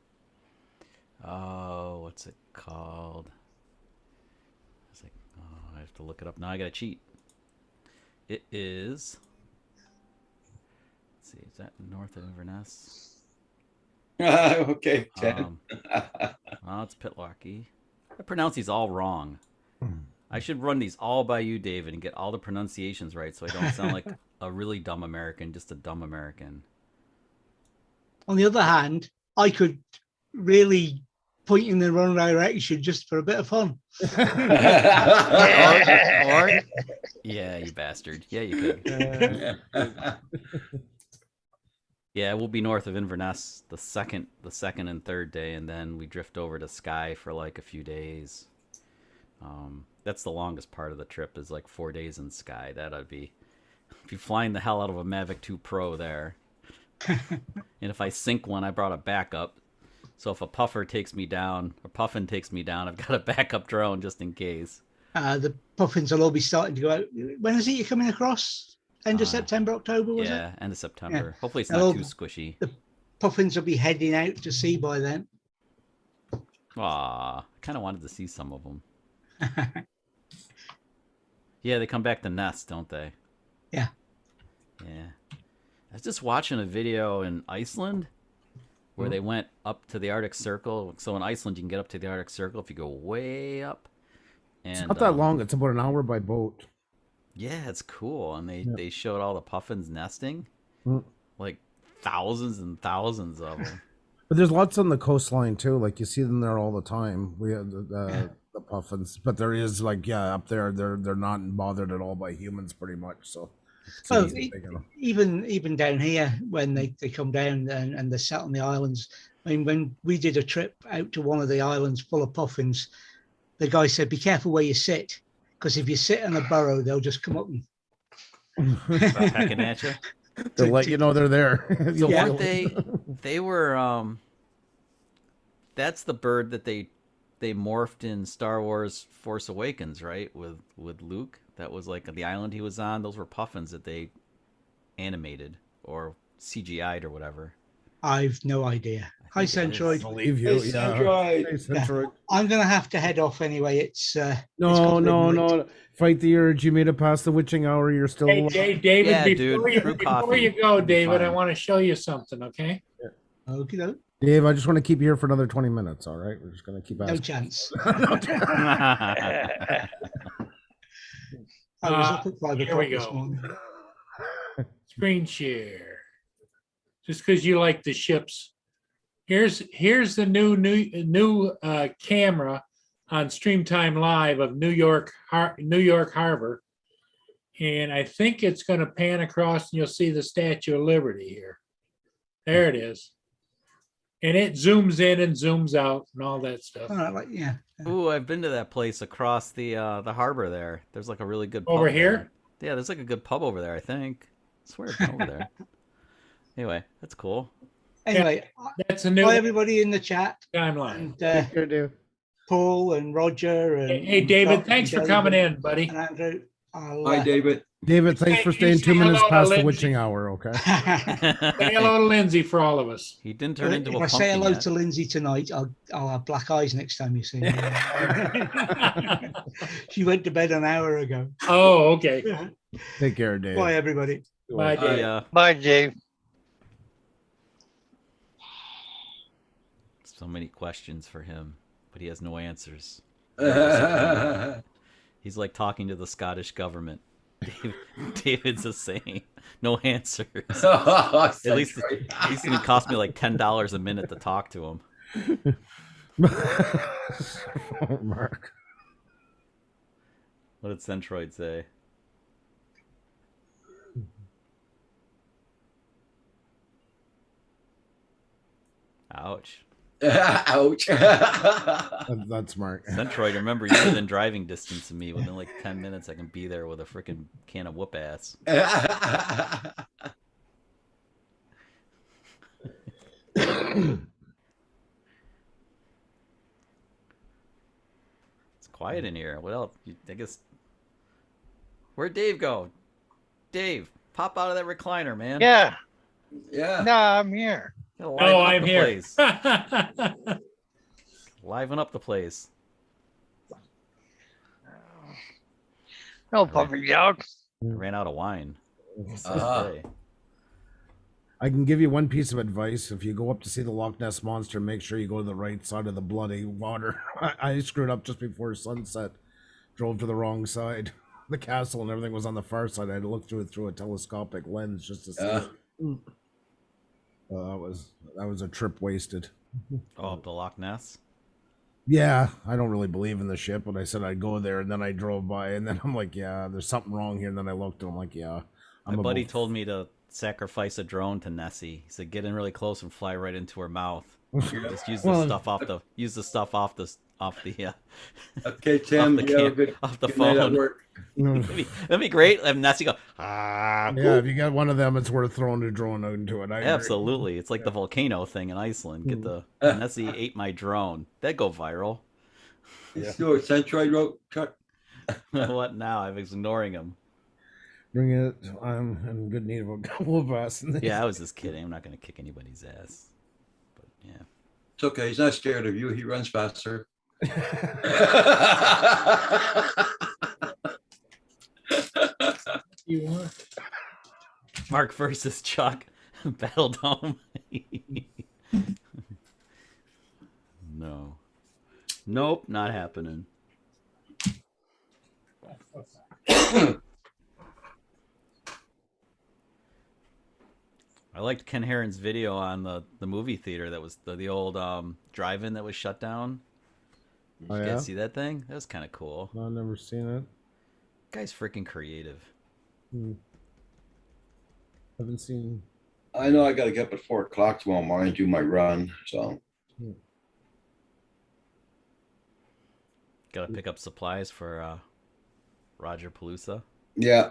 what's it called? It's like, oh, I have to look it up now. I gotta cheat. It is. Let's see, is that north of Inverness? Okay, Ted. Well, it's Pitlochry. I pronounce these all wrong. I should run these all by you, David, and get all the pronunciations right so I don't sound like a really dumb American, just a dumb American. On the other hand, I could really point in the wrong direction just for a bit of fun. Or, yeah, you bastard. Yeah, you could. Yeah, we'll be north of Inverness the second and third day, and then we drift over to Skye for like a few days. That's the longest part of the trip is like 4 days in Skye. That'd be flying the hell out of a Mavic 2 Pro there. And if I sink one, I brought a backup. So if a puffer takes me down, or puffin takes me down, I've got a backup drone just in case. The puffins will all be starting to go out. When is it you're coming across? End of September, October, was it? Yeah, end of September. Yeah. Hopefully it's Hello. not too squishy. The puffins will be heading out to sea by then. Aw, I kind of wanted to see some of them. Yeah, they come back to nest, don't they? Yeah. Yeah. I was just watching a video in Iceland where they went up to the Arctic Circle. So in Iceland, you can get up to the Arctic Circle if you go way up. And It's not that long. It's about an hour by boat. Yeah, it's cool. And Yeah. they showed all the puffins nesting, Mm. like thousands and thousands of them. But there's lots on the coastline too. Like you see them there all the time. We have the puffins, but there is like up there they're not bothered at all by humans pretty much. So it's Well, easy to pick 'em up. even down here when they come down and they sat on the islands. I mean, when we did a trip out to one of the islands full of puffins, the guy said, "Be careful where you sit, because if you sit in a burrow, they'll just come up and." Start pecking at you. They'll let you know they're there. So Yeah. weren't they were that's the bird that they morphed in Star Wars Force Awakens, right? With Luke. That was like the island he was on. Those were puffins that they animated or CGI'd or whatever. I've no idea. Hi, think it is. Centroid. Believe you. Hey, Yeah. Centroid. Hey, Centroid. I'm gonna have to head off anyway. It's No, got no, midnight. no. Fight the urge. You made it past the witching hour. You're still Hey, alive. David, Yeah, before, dude, brew before coffee. you go, It'll be David, I fine. want to show you something, okay? Okay, no, Dave, I just want to keep you here for another 20 minutes. All right. We're just going to keep no asking. chance. Yeah, I was up at 5 here o'clock we this go. morning. Screen share. Just because you like the ships. Here's the new camera on Stream Time Live of New York Harbor. And I think it's going to pan across and you'll see the Statue of Liberty here. There it is. And it zooms in and zooms out and all that stuff. All right, like yeah. Ooh, I've been to that place across the harbor there. There's like a really good pub Over there. here? Yeah, there's like a good pub over there, I think. I swear I've been over there. Anyway, that's cool. Anyway, That's a new hi everybody in the chat, timeline. and Take care, Dave. Paul and Roger and Hey, David, Doc thanks and for coming David in, buddy. and Andrew. I'll, Hi, David. David, thanks for You staying say 2 minutes hello to past the Lindsay. witching hour. Okay. Say hello to Lindsay for all of us. He didn't turn into if a I pumpkin say hello yet. to Lindsay tonight, I'll have black eyes next time you see me. She went to bed an hour ago. Oh, okay. Take care, Dave. Bye, everybody. Bye, Dave. Yeah. Bye, Dave. So many questions for him, but he has no answers. That's He's like talking to the Scottish government. David's the same. No answers. At least it cost me like $10 a minute to talk to him. Mark. What did Centroid say? Ouch. Ouch. That's Mark. Centroid, remember you're within driving distance of me. Within like 10 minutes, I can be there with a freaking can of whoop ass. It's quiet in here. What else? I guess. Where'd Dave go? Dave, pop out of that recliner, man. Yeah. Yeah. No, I'm here. Gotta liven Oh, up I'm the here. place. Liven up the place. No puppy dog. I ran out of wine. Uh-huh. I can give you one piece of advice. If you go up to see the Loch Ness Monster, make sure you go to the right side of the bloody water. I screwed up just before sunset. Drove to the wrong side. The castle and everything was on the far side. I had to look through it through a telescopic lens just to see it. That was a trip wasted. Oh, up the Loch Ness? Yeah, I don't really believe in the ship, but I said I'd go there, and then I drove by, and then I'm like, yeah, there's something wrong here. And then I looked, and I'm like, yeah. My buddy told me to sacrifice a drone to Nessie. He said, get in really close and fly right into her mouth. Just use the Well, stuff off the Okay, Tim. You have a good, off the good night at phone. work. That'd be great. Have Nessie go, ah. Yeah, if you got one of them, it's worth throwing a drone into it. I agree. Absolutely. It's like the volcano thing in Iceland. Get the Nessie ate my drone. That'd go viral. Let's do a Centroid wrote Chuck. What now? I'm ignoring him. Bring it. I'm in good need of a couple of us. Yeah, I was just kidding. I'm not going to kick anybody's ass. But yeah. It's okay. He's not scared of you. He runs faster. You want? Mark versus Chuck. Battle Dome. No. Nope, not happening. I liked Ken Heron's video on the movie theater that was the old drive-in that was shut down. Oh, You yeah? guys see that thing? That was kind of cool. No, I've never seen it. Guy's freaking creative. Hmm. Haven't seen. I know I gotta get up at 4 o'clock tomorrow morning, do my run, so. Got to pick up supplies for Roger Palooza. Yeah,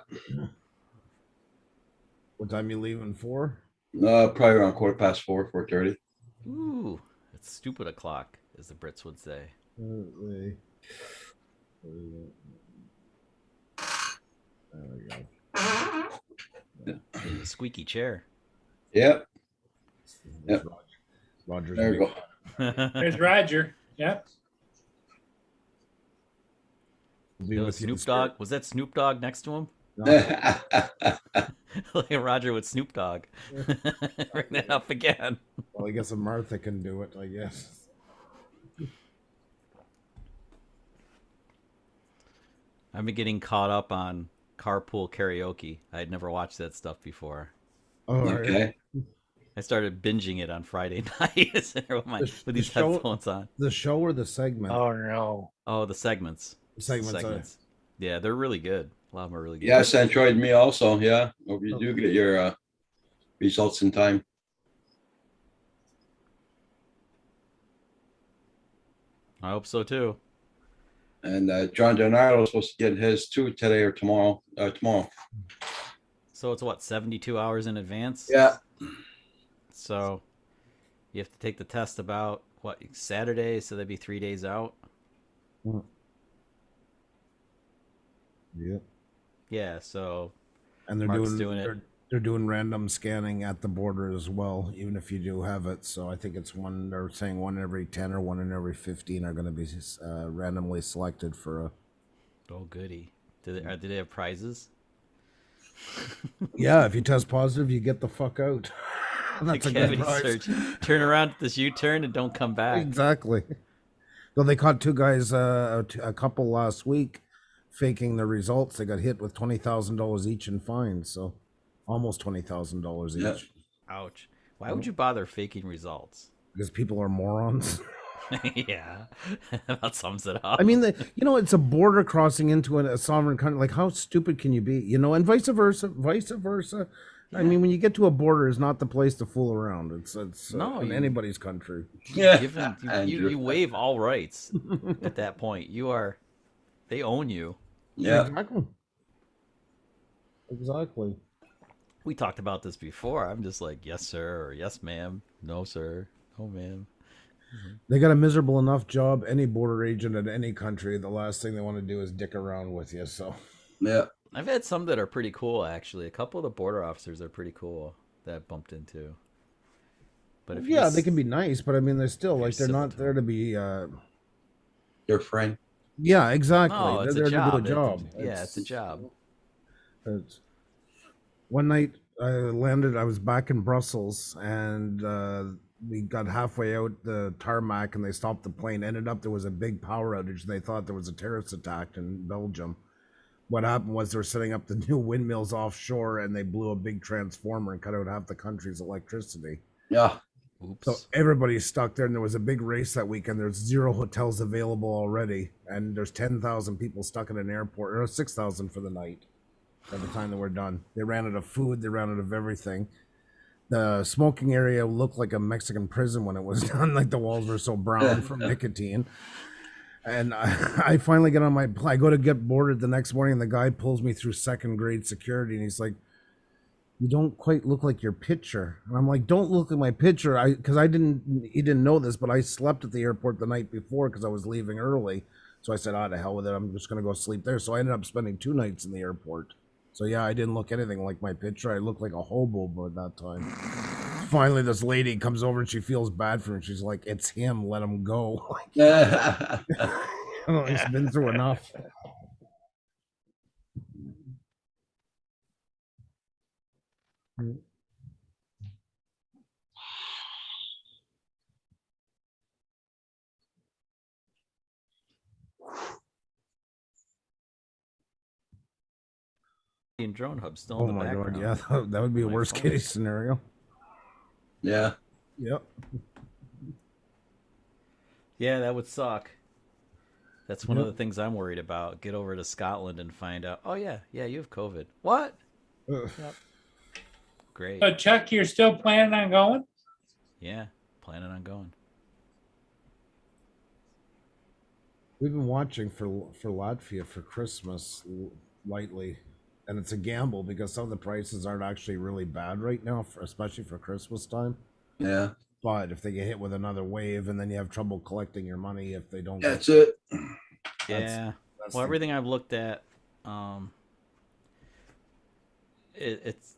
What time you leaving for? probably around 4:15, 4:30. Ooh, it's stupid o'clock, as the Brits would say. There we go. In the squeaky chair. Yep, There's Yep. Roger's there we big- go. There's Roger. Yep. Be Yo, with you in Snoop Dogg. Was that Snoop Dogg next to him? spirit. Like Roger with Snoop Dogg. Bring that up again. Well, I guess if Martha can do it, I guess. I've been getting caught up on carpool karaoke. I had never watched that stuff before. Oh, all right. Okay, I started binging it on Friday night with these show- headphones on. The show or the segment? Oh no. Oh, the segments. Segments. Yeah, they're really good. A lot of them are really good. yes, Android me also, yeah, hope you do get your results in time. I hope so too. And John Donardo is supposed to get his too today or tomorrow, tomorrow. So it's what, 72 hours in advance? Yeah, So you have to take the test about what, Saturday, so that'd be 3 days out. Yep. Yeah, so And they're Mark's doing, doing it. they're doing random scanning at the border as well, even if you do have it. So I think it's one. They're saying 1 in every 10 or 1 in every 15 are going to be randomly selected for a. oh goody. Do they have prizes? Yeah, if you test positive, you get the fuck out. That's a good Cavity prize. search. Turn around at this U-turn and don't come back. Exactly. Though they caught 2 guys, a couple last week, faking their results. They got hit with $20,000 each in fines. So almost $20,000 each. Yeah. Ouch. Why would you bother faking results? Because people are morons. Yeah, that sums it up. I mean, it's a border crossing into a sovereign country. Like, how stupid can you be? And vice versa, I mean, when you get to a border, is not the place to fool around. It's No, in you- anybody's country. yeah. Given Andrew. you waive all rights at that point. They own you. Yeah, Exactly. We talked about this before. I'm just like, yes, sir, or yes, ma'am. No, sir. No, ma'am. They got a miserable enough job. Any border agent in any country, the last thing they want to do is dick around with you. So yeah. I've had some that are pretty cool, actually. A couple of the border officers are pretty cool that I've bumped into. But if you yeah, just- they can be nice, but I mean, they're still like they're civil not to there to be. Your friend. Yeah, exactly. No, it's they're a there job. to do a job. Yeah, it's a job. One night I was back in Brussels and we got halfway out the tarmac and they stopped the plane. Ended up there was a big power outage. They thought there was a terrorist attack in Belgium. What happened was they were setting up the new windmills offshore and they blew a big transformer and cut out half the country's electricity. Yeah, Oops. So everybody's stuck there, and there was a big race that weekend. There's 0 hotels available already, and there's 10,000 people stuck in an airport, or 6,000 for the night. By the time that we're done, they ran out of food, they ran out of everything. The smoking area looked like a Mexican prison when it was done. Like the walls were so brown from nicotine. And I finally get on I go to get boarded the next morning, and the guy pulls me through 2nd grade security, and he's like, "You don't quite look like your picture." And I'm like, "Don't look at my picture." He didn't know this, but I slept at the airport the night before because I was leaving early. So I said, to hell with it. I'm just going to go sleep there. So I ended up spending 2 nights in the airport. So yeah, I didn't look anything like my picture. I looked like a hobo by that time. Finally, this lady comes over and she feels bad for him. She's like, "It's him. Let him go." yeah. He's been through enough. drone hub still Oh in the my background. god, yeah, that would be a My worst phone. case scenario. Yeah. Yep. Yeah, that would suck. That's one of Yep. the things I'm worried about. Get over to Scotland and find out, oh yeah, you have COVID. What? Ugh. Yep. Great. So Chuck, you're still planning on going? Yeah, planning on going. We've been watching for Latvia for Christmas lightly, and it's a gamble because some of the prices aren't actually really bad right now, especially for Christmas time. Yeah. But if they get hit with another wave, and then you have trouble collecting your money if they don't. That's it. Yeah. That's Well, the- everything I've looked at, it's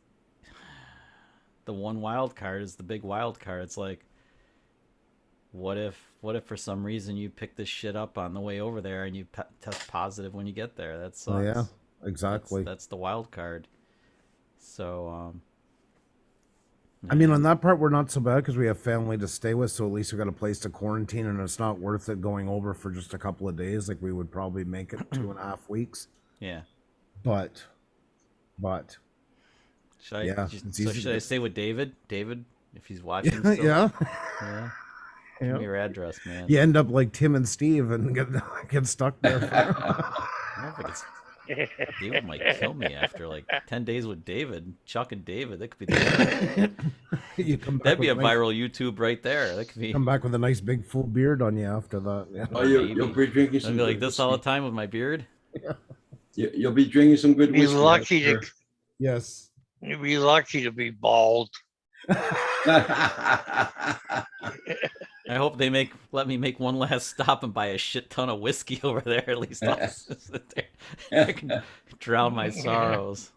the one wild card is the big wild card. It's like, what if for some reason you pick this shit up on the way over there and you test positive when you get there? That sucks. Oh, yeah, exactly. That's the wild card. So, I mean, on that part, we're not so bad because we have family to stay with, so at least we got a place to quarantine, and it's not worth it going over for just a couple of days. Like we would probably make it 2.5 weeks. yeah. But, Should I? Yeah, Just, it's so easy should I to- stay with David? David, if he's watching. Still? yeah, Yeah. Give me your address, man. you end up like Tim and Steve and get stuck there. I don't think it's. David might kill me after like 10 days with David. Chuck and David. That could be. You come back That'd be a with nice- viral YouTube right there. That could be. Come back with a nice big full beard on you after that. Yeah. Oh, you'll be drinking I'd some. be like good this all the whiskey. time with my beard. You'll be drinking some good Be whiskey. that's lucky to sure. Yes. you'd be lucky to be bald. I hope they let me make one last stop and buy a shit ton of whiskey over there. At least I'll sit there. I can drown my sorrows.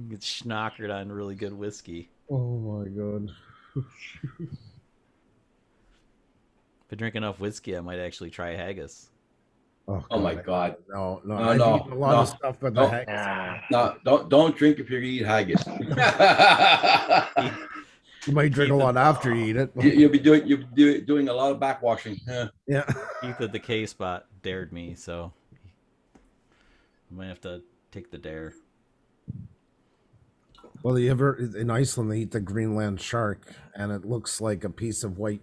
Get schnockered on really good whiskey. Oh my god. If I drink enough whiskey, I might actually try haggis. Oh my God. No, No, I no, eat a lot of no, stuff, but no. the heck. Nah. No, don't drink if you eat haggis. You might drink a lot after you eat it. You'll be doing a lot of backwashing. Yeah. Yeah. Keith at the K spot dared me, so I might have to take the dare. Well, you ever in Iceland they eat the Greenland shark, and it looks like a piece of white,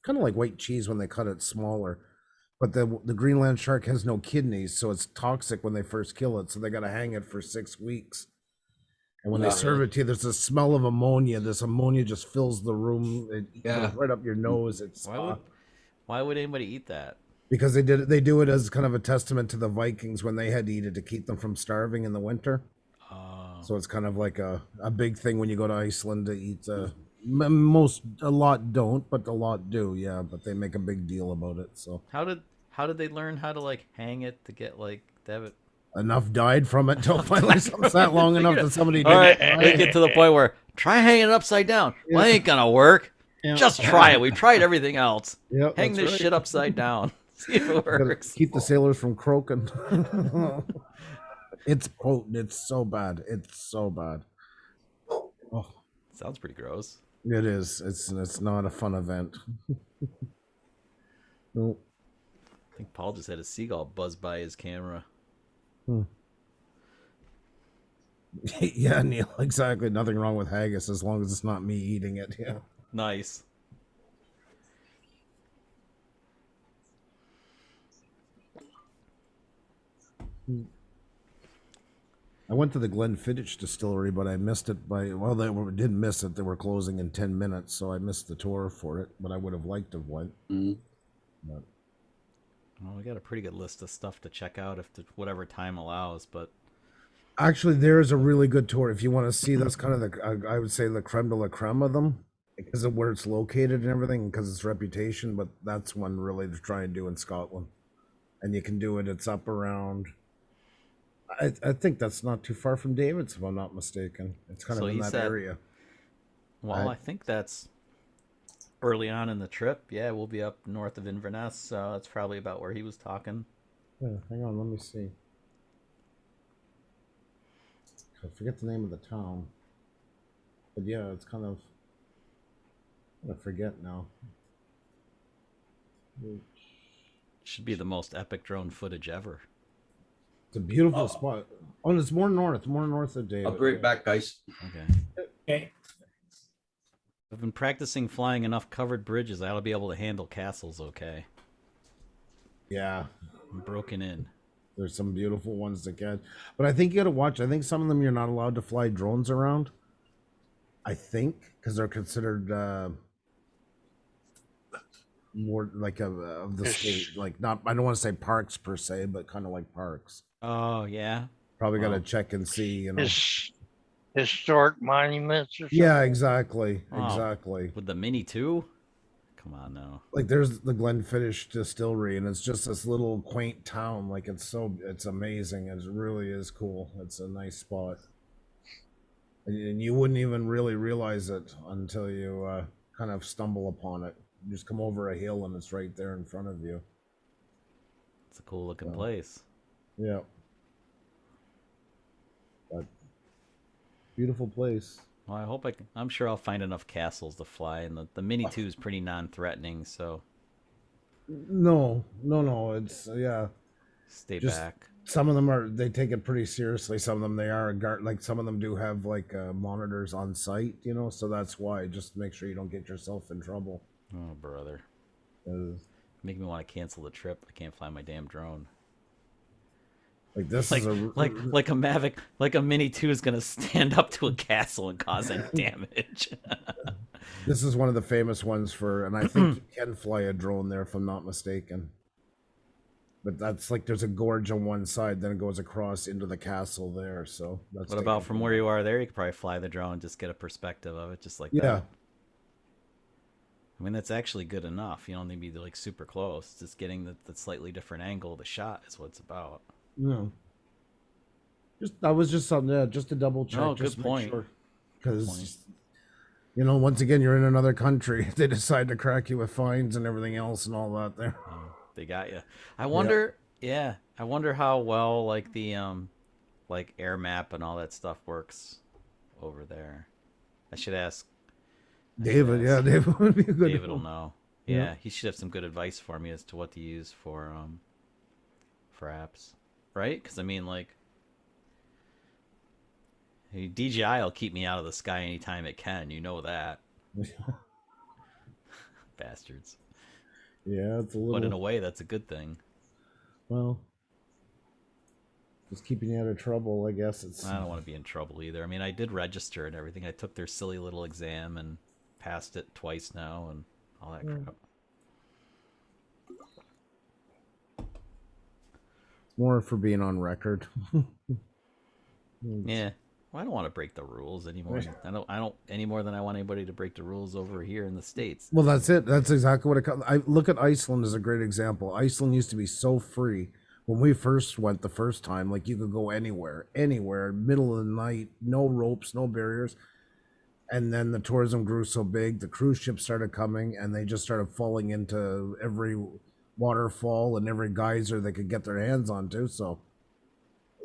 kind of like white cheese when they cut it smaller. But the Greenland shark has no kidneys, so it's toxic when they first kill it. So they got to hang it for 6 weeks. And when they Yeah. serve it to you, there's a smell of ammonia. This ammonia just fills the room. It goes right up your nose. It's Why would anybody eat that? because they do it as kind of a testament to the Vikings when they had to eat it to keep them from starving in the winter. So it's kind of like a big thing when you go to Iceland to eat. A lot don't, but a lot do. Yeah, but they make a big deal about it. So How did they learn how to like hang it to get like to have it? enough died from it till finally sat long enough that somebody All right, did. they get to the point where try hanging it upside down. Well, that ain't gonna work. Yeah. Just try it. We tried everything else. Yep, Hang that's this right. shit upside down. See if it Gotta works. keep the sailors from croaking. It's potent. It's so bad. It's so bad. Oh, Sounds pretty gross. it is. It's not a fun event. Nope. I think Paul just had a seagull buzz by his camera. Yeah, Neil. Exactly. Nothing wrong with haggis as long as it's not me eating it. Yeah. Nice. I went to the Glenfiddich distillery, but I missed it didn't miss it. They were closing in 10 minutes, so I missed the tour for it, but I would have liked to have went. But Well, we got a pretty good list of stuff to check out if whatever time allows. But actually, there is a really good tour if you want to see. That's kind of I would say the creme de la creme of them because of where it's located and everything, because its reputation. But that's one really to try and do in Scotland, and you can do it. It's up around. I think that's not too far from David's, if I'm not mistaken. It's kind So of in he that said- area. I think that's early on in the trip. Yeah, we'll be up north of Inverness, so that's probably about where he was talking. Yeah, hang on, let me see. I forget the name of the town. But yeah, it's kind of. I forget now. Should be the most epic drone footage ever. It's a beautiful spot. Oh, and it's more north of David. I'll be right back, guys. Okay. Okay. I've been practicing flying enough covered bridges. I ought to be able to handle castles okay. Yeah, I'm broken in. there's some beautiful ones to get, but I think you got to watch. I think some of them you're not allowed to fly drones around. I think because they're considered more like of the state, like not. I don't want to say parks per se, but kind of like parks. Oh yeah. Probably got to Wow. check and see. You know. Historic monuments or something. Yeah, exactly, Wow. exactly. With the Mini 2? Come on now. Like there's the Glenfiddich Distillery, and it's just this little quaint town. Like it's amazing. It really is cool. It's a nice spot, and you wouldn't even really realize it until you kind of stumble upon it. You just come over a hill, and it's right there in front of you. It's a cool looking So. place. Yeah, but beautiful place. Well, I hope I'm sure I'll find enough castles to fly, and the Mini 2 is pretty non-threatening, so No. It's yeah. stay Just- back. Some of them they take it pretty seriously. Some of them they are like some of them do have like monitors on site, you know, so that's why just make sure you don't get yourself in trouble. Oh, brother. 'Cause, Making me want to cancel the trip. I can't fly my damn drone. like this Like, is a like a Mavic, like a Mini 2 is gonna stand up to a castle and cause any damage. this is one of the famous ones for, and I think you can fly a drone there if I'm not mistaken. But that's like there's a gorge on one side, then it goes across into the castle there. So that's What about from where you are there? You could probably fly the drone and just get a perspective of it, just like Yeah. that. I mean, that's actually good enough. You don't need to be like super close. Just getting the slightly different angle of the shot is what it's about. No. That was just something, just to double check. Oh, just good make point. sure. Good Because point. you know, once again, you're in another country. They decide to crack you with fines and everything else and all that there. They got you. I wonder. Yeah, I wonder how well like the like air map and all that stuff works over there. I should ask. David, yeah, David would be a good. David will know. Yeah, Yeah. he should have some good advice for me as to what to use for apps, right? Because I mean, like, DJI will keep me out of the sky anytime it can. You know that, bastards. Yeah, it's a little. But in a way, that's a good thing. Well, just keeping you out of trouble, I guess. It's. I don't want to be in trouble either. I mean, I did register and everything. I took their silly little exam and passed it twice now and all that crap. More for being on record. Yeah. Well, I don't want to break the rules anymore. I don't any more than I want anybody to break the rules over here in the States. Well, that's it. That's exactly what it comes. I look at Iceland as a great example. Iceland used to be so free when we first went the first time. Like you could go anywhere, middle of the night, no ropes, no barriers. And then the tourism grew so big, the cruise ships started coming, and they just started falling into every waterfall and every geyser they could get their hands onto. So,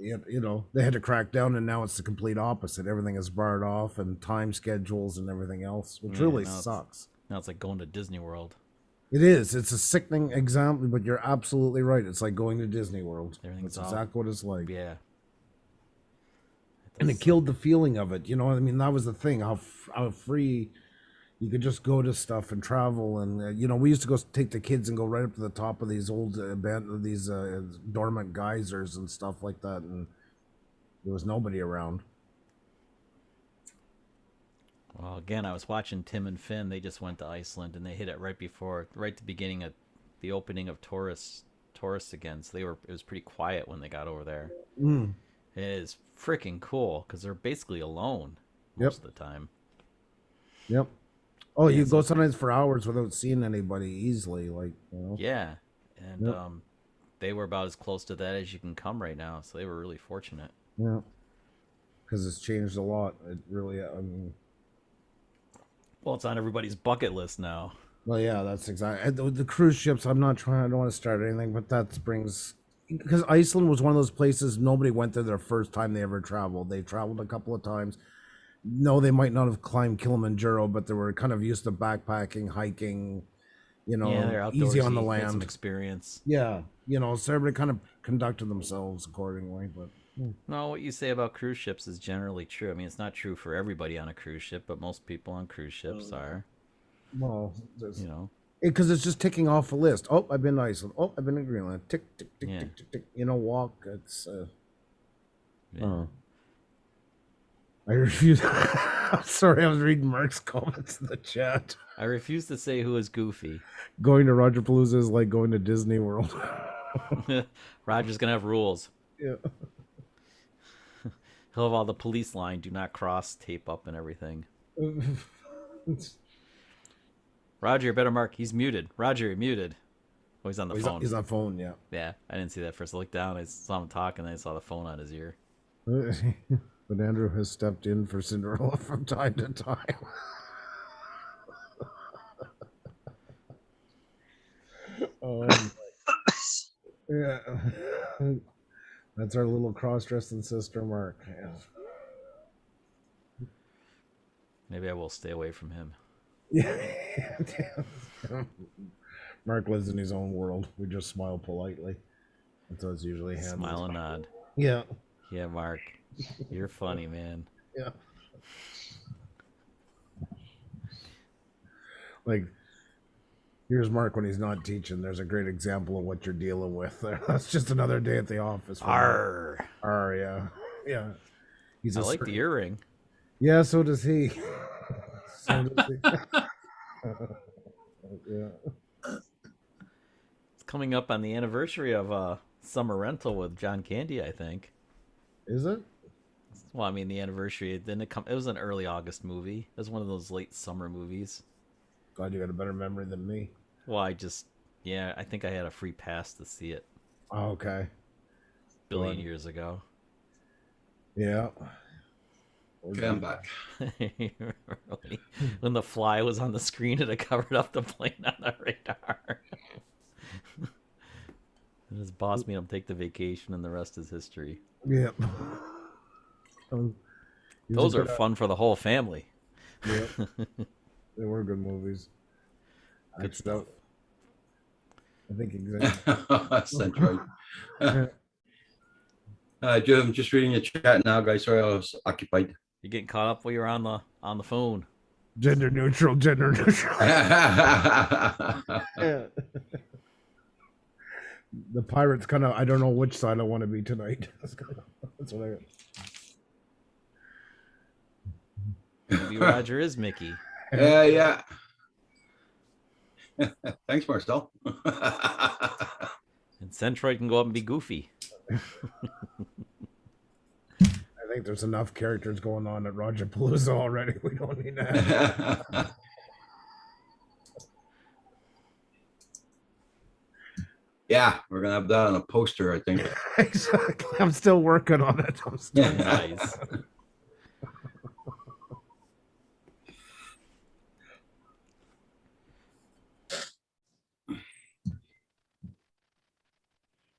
you know, they had to crack down, and now it's the complete opposite. Everything is barred off, and time schedules and everything else, which Yeah, really now sucks. Now it's like going to Disney World. It is. It's a sickening example, but you're absolutely right. It's like going to Disney World. Everything's That's all- exactly what it's like. Yeah. And it killed the feeling of it. You know what I mean? That was the thing. How free you could just go to stuff and travel. And you know, we used to go take the kids and go right up to the top of these old dormant geysers and stuff like that. And there was nobody around. Well, again, I was watching Tim and Finn. They just went to Iceland and they hit it right at the beginning of the opening of tourists again. So it was pretty quiet when they got over there. Mm. It is freaking cool because they're basically alone Yep. most of the time. Yep. Oh, Yeah, you go so- sometimes for hours without seeing anybody easily. Like, you know. Yeah, and Yep. they were about as close to that as you can come right now. So they were really fortunate. Yeah. Because it's changed a lot. It really. I mean. Well, it's on everybody's bucket list now. Well, yeah, that's exactly the cruise ships. I don't want to start anything, but that brings because Iceland was one of those places nobody went there their first time they ever traveled. They traveled a couple of times. No, they might not have climbed Kilimanjaro, but they were kind of used to backpacking, hiking, you know, Yeah, they're outdoorsy. easy on the Get some land. experience. Yeah, you know, so everybody kind of conducted themselves accordingly. But No, what you say about cruise ships is generally true. I mean, it's not true for everybody on a cruise ship, but most people on cruise ships are, Well, you know, because it's just ticking off a list. Oh, I've been to Iceland. Oh, I've been to Greenland. Tick, tick, tick, Yeah. tick, tick, tick. You know, walk. It's. yeah. I refuse. I'm sorry, I was reading Mark's comments in the chat. I refuse to say who is goofy. Going to Roger Palooza is like going to Disney World. Roger's gonna have rules. Yeah. He'll have all the police line, do not cross tape up and everything. Roger, you better mark. He's muted. Roger, you're muted. Oh, he's on the phone. He's on phone, yeah. Yeah, I didn't see that first. I looked down, I saw him talking, and I saw the phone on his ear. But Andrew has stepped in for Cinderella from time to time. Yeah. That's our little cross-dressing sister, Mark. Yeah. Maybe I will stay away from him. Yeah. Mark lives in his own world. We just smile politely. That's how it's usually handled. Smile and nod. Yeah. Yeah, Mark. You're funny, man. Yeah. Like, here's Mark when he's not teaching. There's a great example of what you're dealing with there. That's just another day at the office. Arr. Arr, yeah. Yeah. He's I like the earring. Yeah, so does he. So does he. Yeah. It's coming up on the anniversary of Summer Rental with John Candy, I think. Is it? Well, I mean, the anniversary, it was an early August movie. It was one of those late summer movies. God, you got a better memory than me. Well, I think I had a free pass to see it. Oh, okay. Billion years ago. Yeah. Okay, I'm back. When the fly was on the screen, it had covered up the plane on the radar. And his boss made him take the vacation, and the rest is history. Yeah. Those are fun for the whole family. Yeah. They were good movies. Good stuff. I think exactly. That's right. I'm just reading your chat now, guys. Sorry, I was occupied. You're getting caught up while you're on the phone. Gender neutral. Yeah. The pirates kind of, I don't know which side I want to be tonight. That's what I. Maybe Roger is Mickey. Yeah. Thanks, Marcel. And Centroid can go up and be Goofy. I think there's enough characters going on at Roger Palooza already. We don't need that. Yeah, we're gonna have that on a poster, I think. Exactly. I'm still working on it. Nice.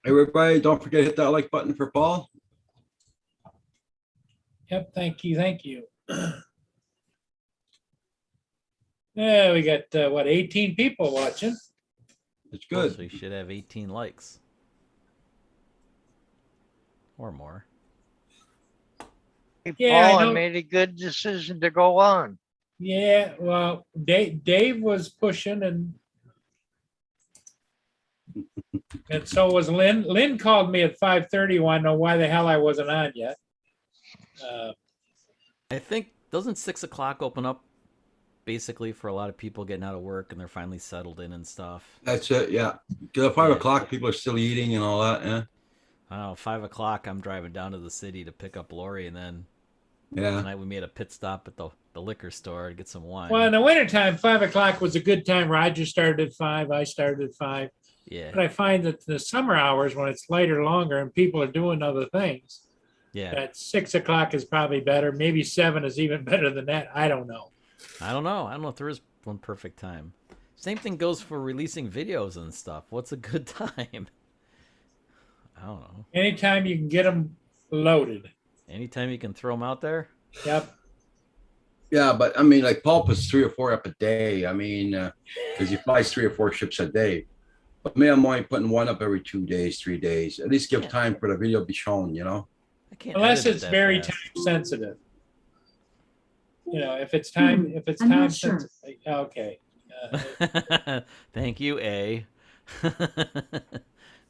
Everybody, don't forget to hit that like button for Paul. Yep, thank you. Yeah, we got, 18 people watching. It's good. So you should have 18 likes. Or more. Yeah, I Paul, I know. made a good decision to go on. Yeah, well, Dave was pushing and so was Lynn. Lynn called me at 5:30, want to know why the hell I wasn't on yet. I think, doesn't 6 o'clock open up basically for a lot of people getting out of work and they're finally settled in and stuff? That's it, yeah. Because at 5 o'clock, people are still eating and all that, yeah. I don't know, 5 o'clock, I'm driving down to the city to pick up Lori, and then Yeah. tonight we made a pit stop at the liquor store to get some wine. Well, in the wintertime, 5 o'clock was a good time. Roger started at 5, I started at 5. Yeah, But I find that the summer hours, when it's lighter, longer, and people are doing other things, yeah. that 6 o'clock is probably better. Maybe 7 is even better than that. I don't know. I don't know if there is one perfect time. Same thing goes for releasing videos and stuff. What's a good time? I don't know. Anytime you can get them loaded. Anytime you can throw them out there. Yep. Yeah, but I mean, like Paul puts 3 or 4 up a day. I mean, because he flies 3 or 4 ships a day. But me, I'm only putting one up every 2 days, 3 days. At least give Yeah. time for the video to be shown, you know? I can't. Unless edit it it's that very fast. time sensitive. You know, if it's time sensitive, okay. Thank you, A.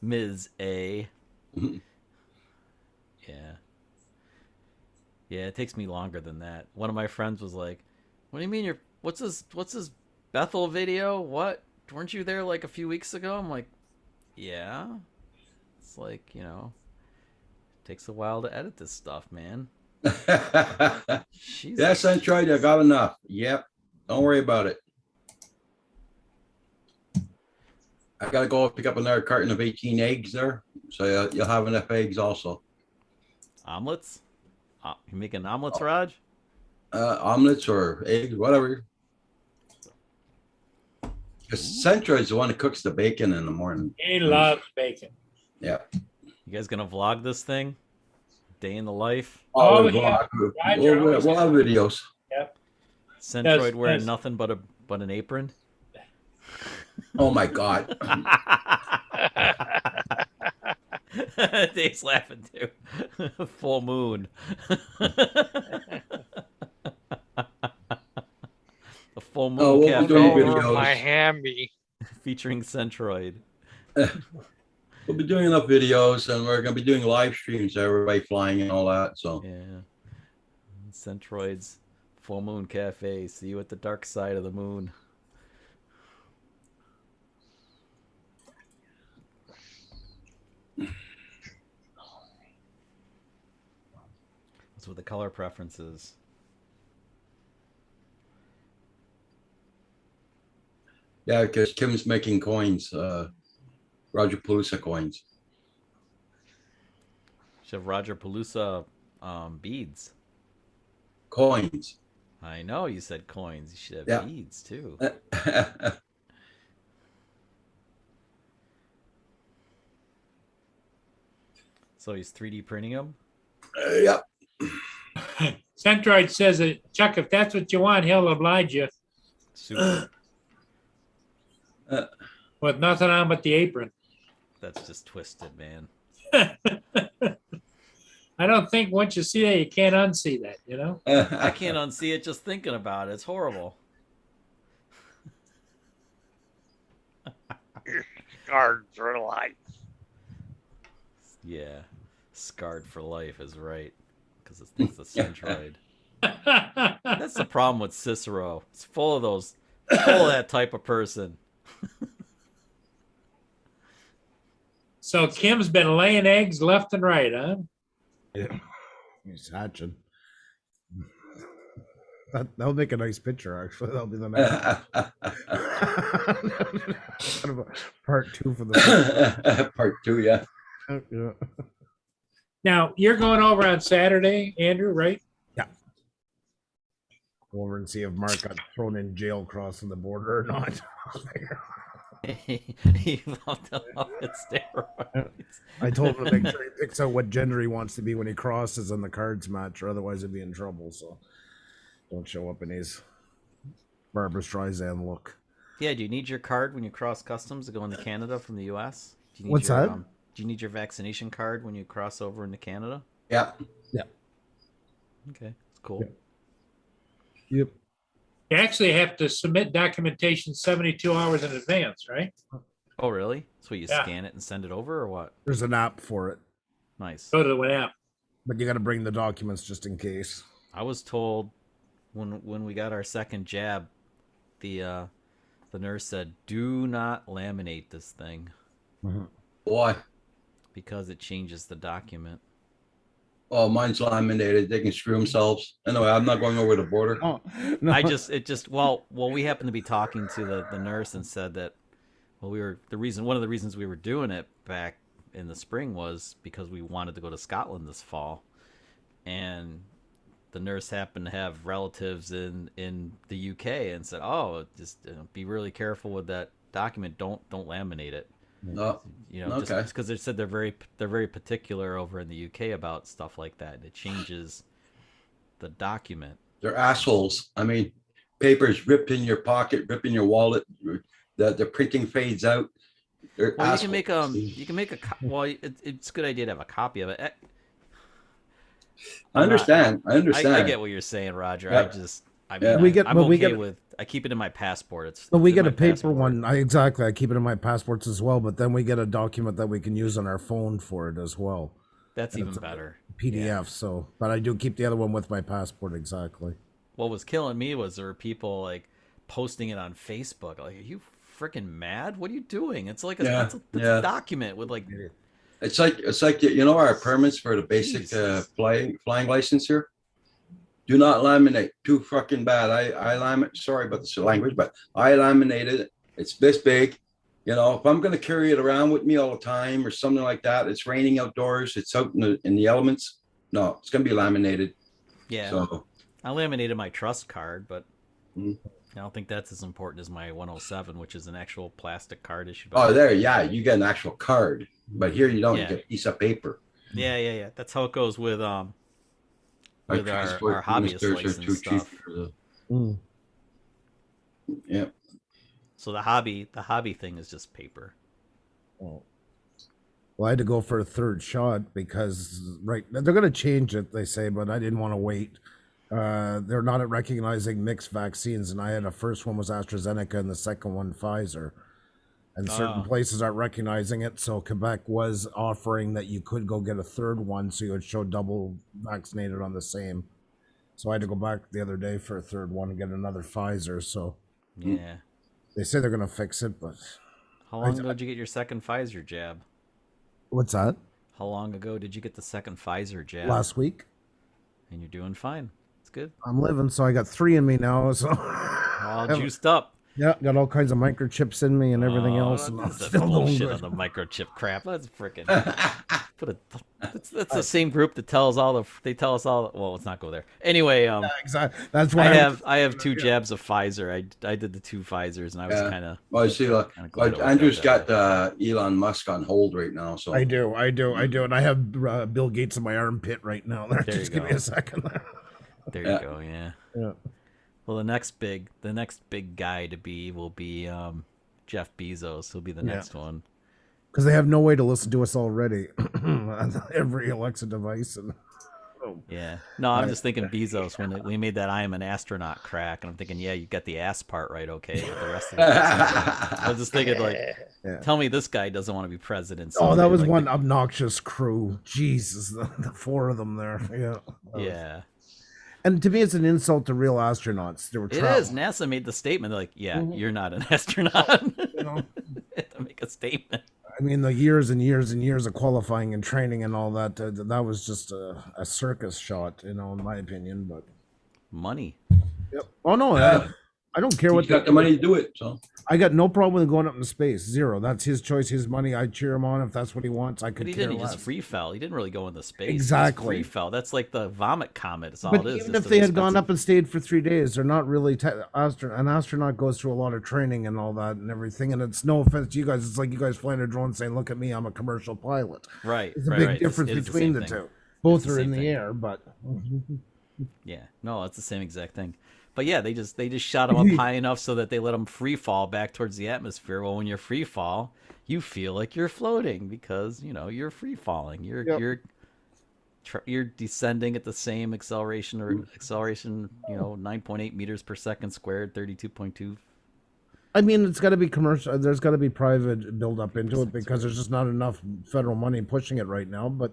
Ms. A. Mhm. Yeah. Yeah, it takes me longer than that. One of my friends was like, "What do you mean you're what's this Bethel video? What? Weren't you there like a few weeks ago?" I'm like, "Yeah." It's like, it takes a while to edit this stuff, man. Jesus. Yes, I tried. I got enough. Yep. Don't worry about it. I gotta go pick up another carton of 18 eggs there. So you'll have enough eggs also. Omelets? You making omelets, Raj? Omelets or eggs, whatever. Because Centra is the one that cooks the bacon in the morning. He loves bacon. Yeah. You guys gonna vlog this thing? Day in the life? Oh, we'll, yeah. we'll, Roger always we'll have videos. Centroid wearing yes. nothing but an apron? Oh my God. Dave's laughing too. Full moon. The full moon Oh, we'll be cafe doing Over videos. my hammy. featuring Centroid. We'll be doing enough videos and we're going to be doing live streams, everybody flying and all that. So Yeah. Centroid's full moon cafe. See you at the dark side of the moon. That's what the color preferences. yeah, because Kim's making coins, Roger Palooza coins. Should have Roger Palooza beads. Coins. I know you said coins. You should have Yeah. beads too. So he's 3D printing them. Yep. Centroid says that, Chuck, if that's what you want, he'll oblige you Super. with nothing on but the apron. That's just twisted, man. I don't think once you see that, you can't unsee that, you know? I can't unsee it just thinking about it. It's horrible. Scarred for life. Yeah. Scarred for life is right. Because it's the Centroid. That's the problem with Cicero. It's full of that type of person. So Kim's been laying eggs left and right, huh? Yeah. He's hatching. That'll make a nice picture, actually. That'll be the next kind of a part 2 for the Part 2, yeah. yeah. Now, you're going over on Saturday, Andrew, right? Go over and see if Mark got thrown in jail crossing the border or not. He loved him off at steroids. I told him to make sure he picks out what gender he wants to be when he crosses in the cards match, or otherwise he'd be in trouble. So don't show up in his Barbara Streisand look. Yeah, do you need your card when you cross customs to go into Canada from the U.S.? Do you need What's your, that? Do you need your vaccination card when you cross over into Canada? Yeah. Okay, it's cool. Yep. You actually have to submit documentation 72 hours in advance, right? Oh, really? So you Yeah. scan it and send it over, or what? There's an app for it, Nice. Go to the app. but you got to bring the documents just in case. I was told when we got our second jab, the nurse said, "Do not laminate this thing Why? because it changes the document." Oh, mine's laminated. They can screw themselves. Anyway, I'm not going over the border. Oh, no. Well, we happened to be talking to the nurse and said that, well, one of the reasons we were doing it back in the spring was because we wanted to go to Scotland this fall, and the nurse happened to have relatives in the UK and said, "Oh, just be really careful with that document. Don't laminate it." No. Just Okay. because they said they're very particular over in the UK about stuff like that. It changes the document. They're assholes. I mean, paper's ripped in your pocket, ripped in your wallet. The printing fades out. They're Well, assholes. you can make it's a good idea to have a copy of it. I understand. I I understand. get what you're saying, Roger. Yeah. I Yeah. mean, We get- I'm but we okay get- with. I keep it in my passport. But we it's in get a my paper passport. one. I keep it in my passports as well. But then we get a document that we can use on our phone for it as well, That's and even it's a better. PDF. Yeah. So, but I do keep the other one with my passport exactly. What was killing me was there were people like posting it on Facebook. Like, are you freaking mad? What are you doing? It's like Yeah, it's a yeah. document with like. It's like you know our permits for the basic Jesus. flying license here. Do not laminate. Too fucking bad. I laminate. Sorry about the language, but I laminated it. It's this big. You know, if I'm going to carry it around with me all the time or something like that, it's raining outdoors. It's out in the elements. No, it's going to be laminated. Yeah. So I laminated my trust card, but Mhm. I don't think that's as important as my 107, which is an actual plastic card issued by. oh, there, yeah, you get an actual card, but here you don't. Yeah. You get a piece of paper. Yeah. That's how it goes with Our with our transport hobbyist ministers are license too cheap stuff. for the. Mm. Yeah. So the hobby thing is just paper. Well, I had to go for a third shot because they're going to change it, they say, but I didn't want to wait. They're not recognizing mixed vaccines, and I had a first one was AstraZeneca and the second one Pfizer, and certain places aren't recognizing it. So Quebec was offering that you could go get a third one, so you would show double vaccinated on the same. So I had to go back the other day for a third one and get another Pfizer. So Yeah. they say they're going to fix it, but How long ago did you get your second Pfizer jab? what's that? How long ago did you get the second Pfizer jab? Last week. And you're doing fine. It's good. I'm living, so I got 3 in me now. So All juiced up. yeah, got all kinds of microchips in me and everything else. And I'm That's still doing bullshit good. on the microchip crap. That's freaking. That's the same group that tells all the. They tell us all. Well, let's not go there. Anyway, Exactly. That's why I have 2 jabs of Pfizer. I did the 2 Pfizers, and I was Yeah. kind of. Well, you see, Andrew's got Elon Musk on hold right now. So I do, and I have Bill Gates in my armpit right now. There Just you give me go. a second. There Yeah. you go. Yeah. Yeah. Well, the next big guy to be will be Jeff Bezos. He'll be the next one. Because they have no way to listen to us already on every Alexa device. And Yeah. No, I'm just thinking Bezos when we made that "I am an astronaut" crack, and I'm thinking, yeah, you got the ass part right, okay, but the rest of it. I was just thinking, like, Yeah. tell me this guy doesn't want to be president. oh, that someday, was like one obnoxious crew. Jesus, the 4 of them there. Yeah. Yeah. And to me, it's an insult to real astronauts. They were It is. NASA made the statement. They're like, yeah, you're not an astronaut. You know? They had to make a statement. I mean, the years and years and years of qualifying and training and all that, that was just a circus shot, in my opinion. But Money. yep. Oh, no, I don't care he's what got the money to do it. So I got no problem with going up in space. Zero. That's his choice, his money. I cheer him on if that's what he wants. I But could he care didn't. He less. just free fell. He didn't really go into space. Exactly. He just free fell. That's like the vomit comet. It's all But it is. even just if they an had gone expensive- up and stayed for 3 days, they're not really an astronaut goes through a lot of training and all that and everything. And it's no offense to you guys. It's like you guys flying a drone saying, "Look at me, I'm a commercial pilot." Right. There's a right, big right. difference It is between same the thing. two. Both the are in same the thing. air, but Yeah, no, it's the same exact thing. But yeah, they just shot him up high enough so that they let him free fall back towards the atmosphere. Well, when you're free fall, you feel like you're floating because you're free falling. You're descending at the same acceleration 9.8 meters per second squared, 32.2. I mean, it's got to be commercial. There's got to be private build up into it because there's just not enough federal money pushing it right now. But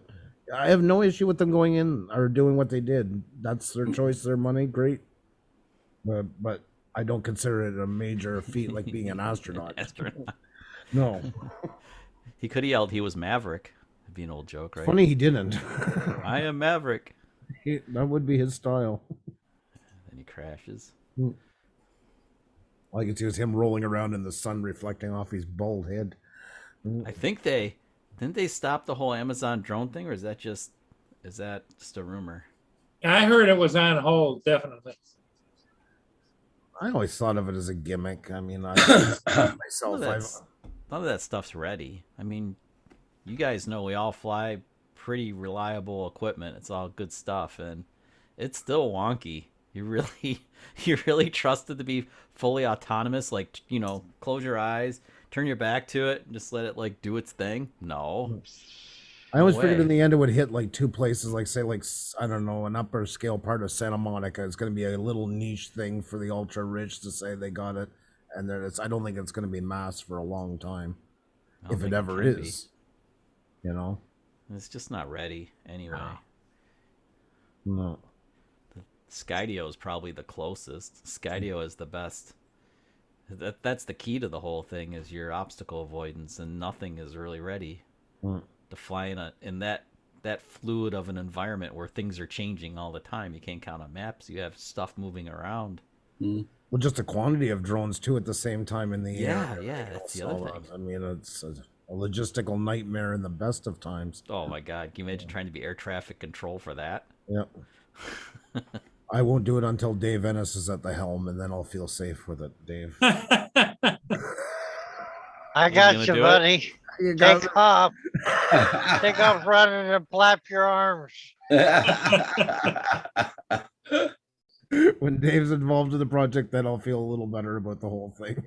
I have no issue with them going in or doing what they did. That's their choice, their money. Great. But I don't consider it a major feat like being an astronaut. Astronaut. No. He could have yelled he was Maverick. It'd be an old joke, right? Funny he didn't. I am Maverick. That would be his style. Then he crashes. All I can see is him rolling around in the sun reflecting off his bald head. I think didn't they stop the whole Amazon drone thing, or is that just a rumor? I heard it was on hold, definitely. I always thought of it as a gimmick. I mean, myself, None of that stuff's ready. I mean, you guys know we all fly pretty reliable equipment. It's all good stuff, and it's still wonky. You really trust it to be fully autonomous? Like, close your eyes, turn your back to it, and just let it like do its thing? No. I always No figured in way. the end it would hit like two places, like say I don't know, an upper scale part of Santa Monica. It's going to be a little niche thing for the ultra rich to say they got it, and then I don't think it's going to be mass for a long time, I don't if it think ever can be. is. You know, It's just not ready anyway. no. Skydio is probably the closest. Skydio is the best. That's the key to the whole thing is your obstacle avoidance, and nothing is really ready to fly in that fluid of an environment where things are changing all the time. You can't count on maps. You have stuff moving around. Well, just the quantity of drones too at the same time in the Yeah, air. yeah, that's the other thing. I mean, it's a logistical nightmare in the best of times. Oh my God! Can you imagine trying to be air traffic control for that? Yep. I won't do it until Dave Ennis is at the helm, and then I'll feel safe with it, Dave. I He's got gonna you, do it? buddy. You got Take off. Take off running and flap your arms. when Dave's involved in the project, then I'll feel a little better about the whole thing.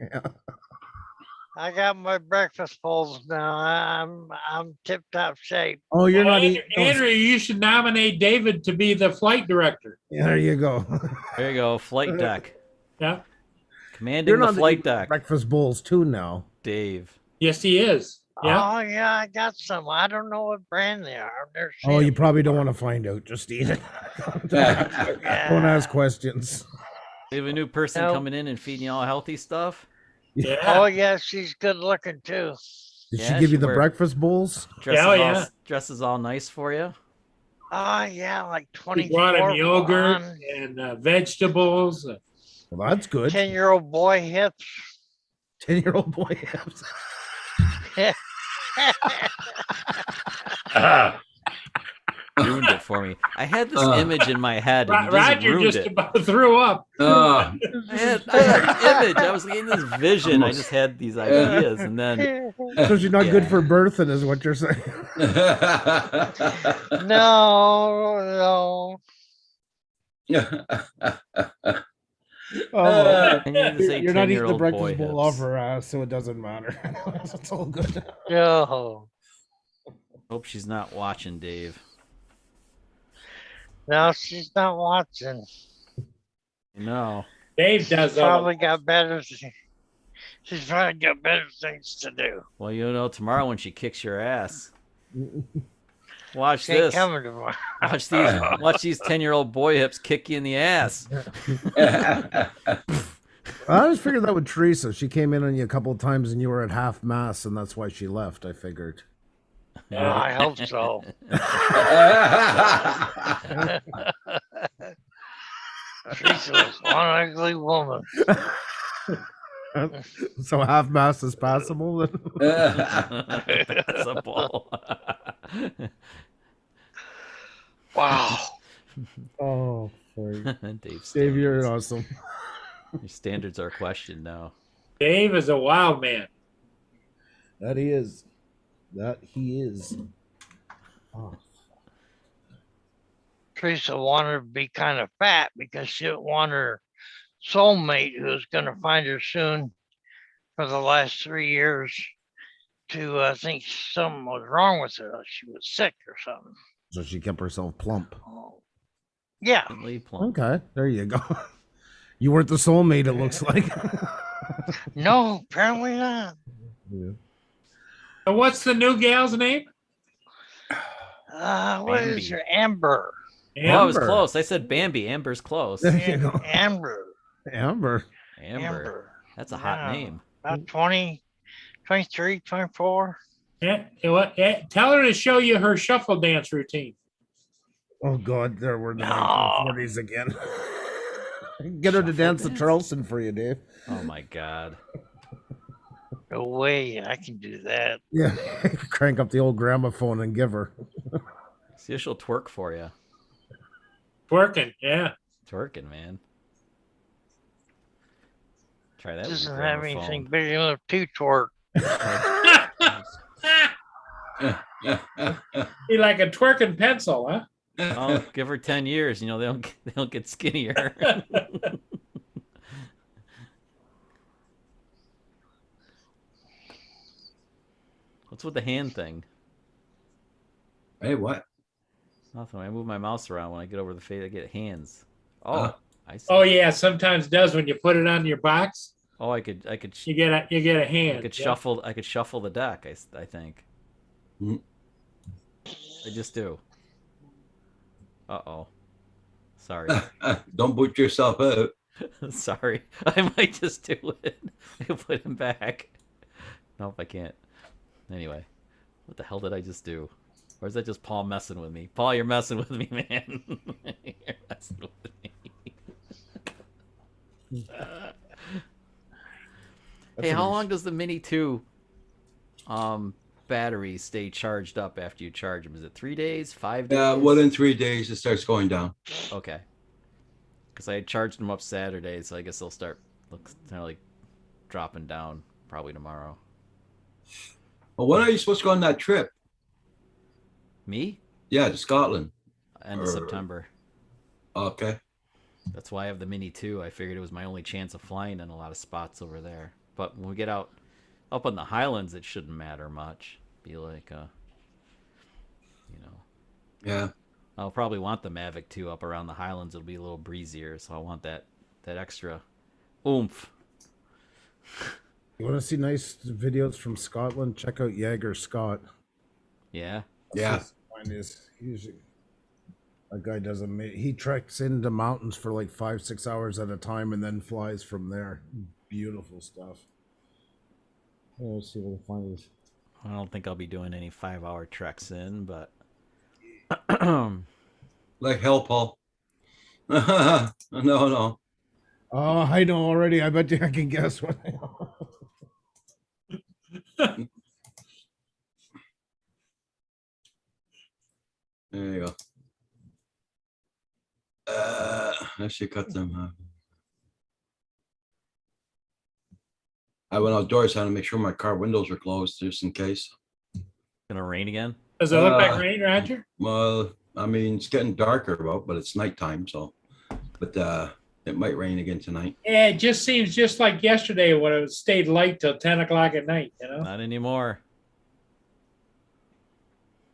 I got my breakfast bowls now. I'm tip top shape. Oh, you're Well, not eating. Andrew, you should nominate David to be the flight director. Yeah, there you go. There you go, flight deck. Yeah. Commanding You're the not flight eating deck. breakfast bowls too now. Dave. Yes, he is. Yeah. Oh yeah, I got some. I don't know what brand they are. I've never seen Oh, you them probably don't before. want to find out. Just eat it. Yeah. Don't ask questions. We have a new person No. coming in and feeding you all healthy stuff. Yeah. Oh yeah, she's good looking too. Did Yeah, she give you she the wear- breakfast bowls? Dresses all nice for you. Oh yeah, like He 24. brought him yogurt and vegetables. Well, that's good. 10-year-old boy hips. 10-year-old boy hips. Ruined it for me. I had this image in my head, and you just Roger ruined just it. about threw up. I had this image. I was getting this vision. I just had these ideas, and then Because you're not good Yeah. for birthing, is what you're saying. No. Oh, I need to say you're not eating the 10-year-old boy breakfast bowl hips. off her ass, so it doesn't matter. It's all good. No. Hope she's not watching, Dave. No, she's not watching. No. Dave does all Probably got better. She's probably got better things to do. Well, you know, tomorrow when she kicks your ass, watch She ain't this. coming tomorrow. Watch these 10-year-old boy hips kick you in the ass. I always figured that with Teresa. She came in on you a couple of times and you were at half mass, and that's why she left, I figured. I hope so. Teresa was one ugly woman. So half mass is passable then? That's a ball. Wow. Oh, sorry. Dave, Dave, you're standards. awesome. Your standards are questioned now. Dave is a wild man. That he is. That he is. Oh. Teresa wanted to be kind of fat because she didn't want her soulmate, who's going to find her soon, for the last 3 years, to think something was wrong with her. She was sick or something. So she kept herself plump. Oh. Yeah. Lee Plump. Okay, there you go. You weren't the soulmate, it looks like. No, apparently not. Yeah. So what's the new gal's name? What is Bambi. her? Amber. Well, I was Amber. close. I said Bambi. Amber's close. There you go. Amber. Amber. Amber. That's a hot Yeah. name. About 20, 23, 24. Tell her to show you her shuffle dance routine. Oh God, there were the No. 1940s again. Get her to dance the Charleston for you, Dave. Oh my God. No way I can do that. Yeah, crank up the old gramophone and give her. See if she'll twerk for you. Twerking, yeah. Twerking, man. Try that. with Doesn't your have gramophone. anything big enough to twerk. Be like a twerking pencil, huh? Oh, give her 10 years. You know, they don't get skinnier. What's with the hand thing? Hey, what? Nothing. When I move my mouse around when I get over the face, I get hands. Oh, Uh-huh. I see. Oh yeah, sometimes does when you put it on your box. Oh, I could You get a hand. I could yeah. shuffle. I could shuffle the deck. I think. Mhm. I just do. Uh-oh. Sorry. Don't boot yourself out. Sorry. I might just do it. I put him back. Nope, I can't. Anyway, what the hell did I just do? Or is that just Paul messing with me? Paul, you're messing with me, man. You're messing with me. Hey, how long does the Mini 2 battery stay charged up after you charge them? Is it 3 days, 5 days? Yeah, within 3 days it starts going down. Okay. Because I charged them up Saturday, so I guess they'll start kind of like dropping down probably tomorrow. Well, when are you supposed to go on that trip? Me? Yeah, to Scotland. End of September. Okay. That's why I have the Mini 2. I figured it was my only chance of flying in a lot of spots over there. But when we get out up in the Highlands, it shouldn't matter much. Be like, Yeah. I'll probably want the Mavic 2 up around the Highlands. It'll be a little breezier, so I want that extra oomph. You want to see nice videos from Scotland? Check out Jaeger Scott. Yeah. Yeah. Mine is usually that guy does he treks into mountains for like 5-6 hours at a time and then flies from there. Beautiful stuff. Let's see what the fun is. I don't think I'll be doing any 5-hour treks in, but Like hell, Paul. No. Oh, I know already. I bet you I can guess what. There you go. I should cut them. I went outdoors, had to make sure my car windows were closed just in case. gonna rain again. Does it look like Uh, rain, Roger? Well, I mean, it's getting darker out, but it's nighttime, so. But it might rain again tonight. Yeah, it just seems just like yesterday when it stayed light till 10 o'clock at night, you know? Not anymore.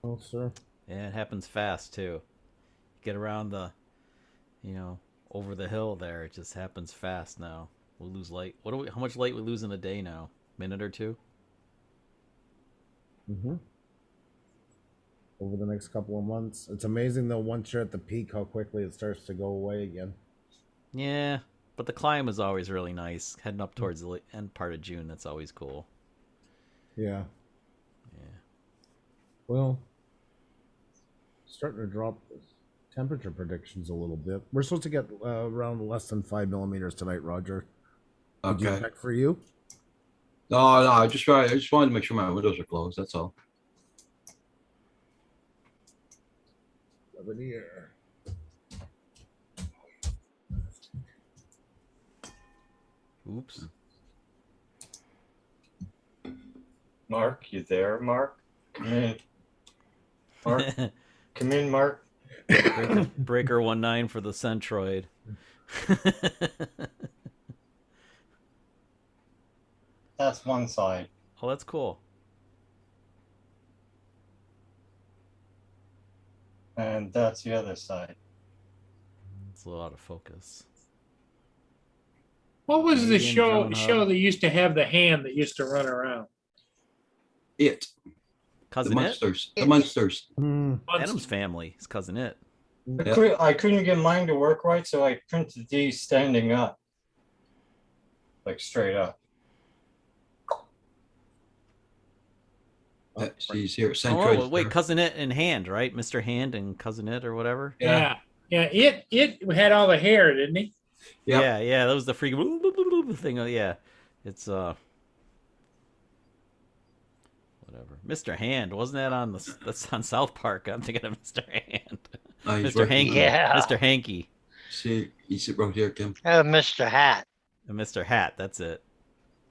Oh, sir. Yeah, it happens fast too. Get around the, over the hill there. It just happens fast now. We'll lose light. How much light we lose in a day now? Minute or two? Mm-hmm. Over the next couple of months. It's amazing though, once you're at the peak, how quickly it starts to go away again. Yeah, but the climb is always really nice. Heading up towards the end part of June, that's always cool. Yeah. Yeah. Well, starting to drop the temperature predictions a little bit. We're supposed to get around less than 5 millimeters tonight, Roger. Did you Okay. check for you? No, I just wanted to make sure my windows are closed. That's all. Over here. Oops. Mark, you there, Mark? Come in. Mark, come in, Mark. Breaker 19 for the Centroid. That's one side. Oh, that's cool. And that's the other side. It's a little out of focus. What was the Canadian show Drone show Hub. that used to have the hand that used to run around? The Cousin It? monsters. The monsters. Adam's Family. His cousin It. Yeah. I couldn't get mine to work right, so I printed these standing up. Like straight up. She's here. Oh, Centroid. wait, Cousin It in Hand, right? Mr. Hand and Cousin It or whatever? Yeah. It had all the hair, didn't he? Yeah. Yeah, that was the freak thing. Oh, yeah. It's whatever. Mr. Hand, wasn't that on that's on South Park? I'm thinking of Mr. Hand. He's Mr. right Hanky. here. Yeah. Mr. Hanky. See, he's right here, Kim. Mr. Hat. And Mr. Hat, that's it.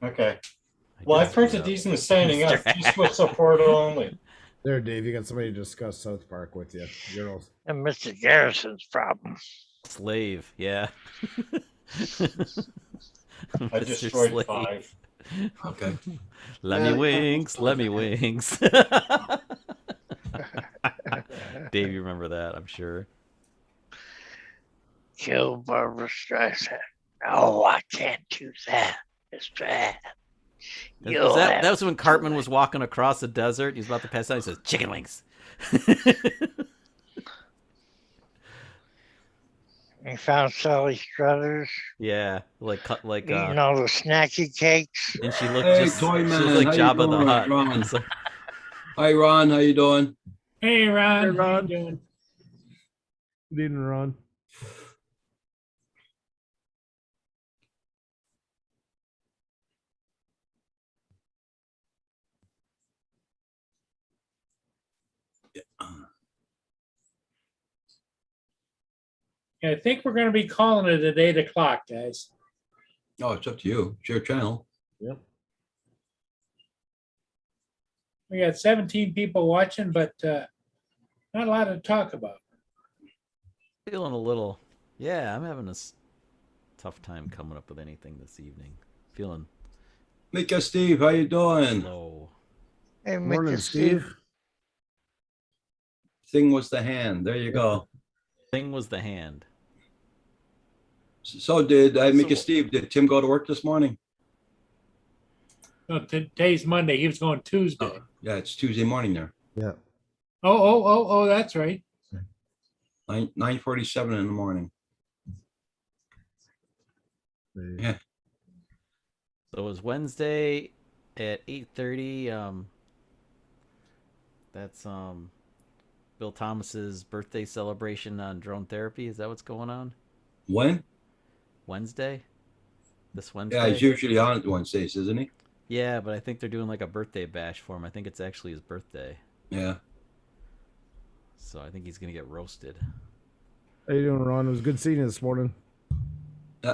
Okay. Well, I did screw printed up. these in the standing up. Mr. These were support only. There, Dave, you got somebody to discuss South Park with you. You're all... And Mr. Garrison's problem. Slave, yeah. I Mr. destroyed Slave. 5. Okay. Let me winks, let me winks. Dave, you remember that, I'm sure. Kill Barbara Streisand. No, I can't do that. It's bad. That was when Cartman was walking across the desert. He's about to pass out. He says, "Chicken wings." He found Sally Struthers Yeah, like eating all the snacky cakes. and she looked Hey, just Toy she Man, was like how you Jabba the doing, Hutt. Ron? It's like, Hi, Ron. How you doing? Hey, Ron. Hey, How you Ron. doing? Good evening, Ron. Yeah, I think we're going to be calling it at 8 o'clock, guys. Oh, it's up to you. It's your channel. Yep. We got 17 people watching, but not a lot to talk about. feeling a little. Yeah, I'm having a tough time coming up with anything this evening. Feeling Mika Steve, how you doing? low. Hey, Morning, Mr. Steve. Thing was the hand. There you go. Thing was the hand. So did Mika So- Steve, did Tim go to work this morning? No, today's Monday. He was going Tuesday. Oh, yeah, it's Tuesday morning there. Yeah. Oh, that's right. 9:47 in the morning. Yeah. So it was Wednesday at 8:30. That's Bill Thomas's birthday celebration on drone therapy. Is that what's going on? When? Wednesday? This Wednesday? Yeah, he's usually on it Wednesdays, isn't he? Yeah, but I think they're doing like a birthday bash for him. I think it's actually his birthday. Yeah. So I think he's going to get roasted. How you doing, Ron? It was good seeing you this morning.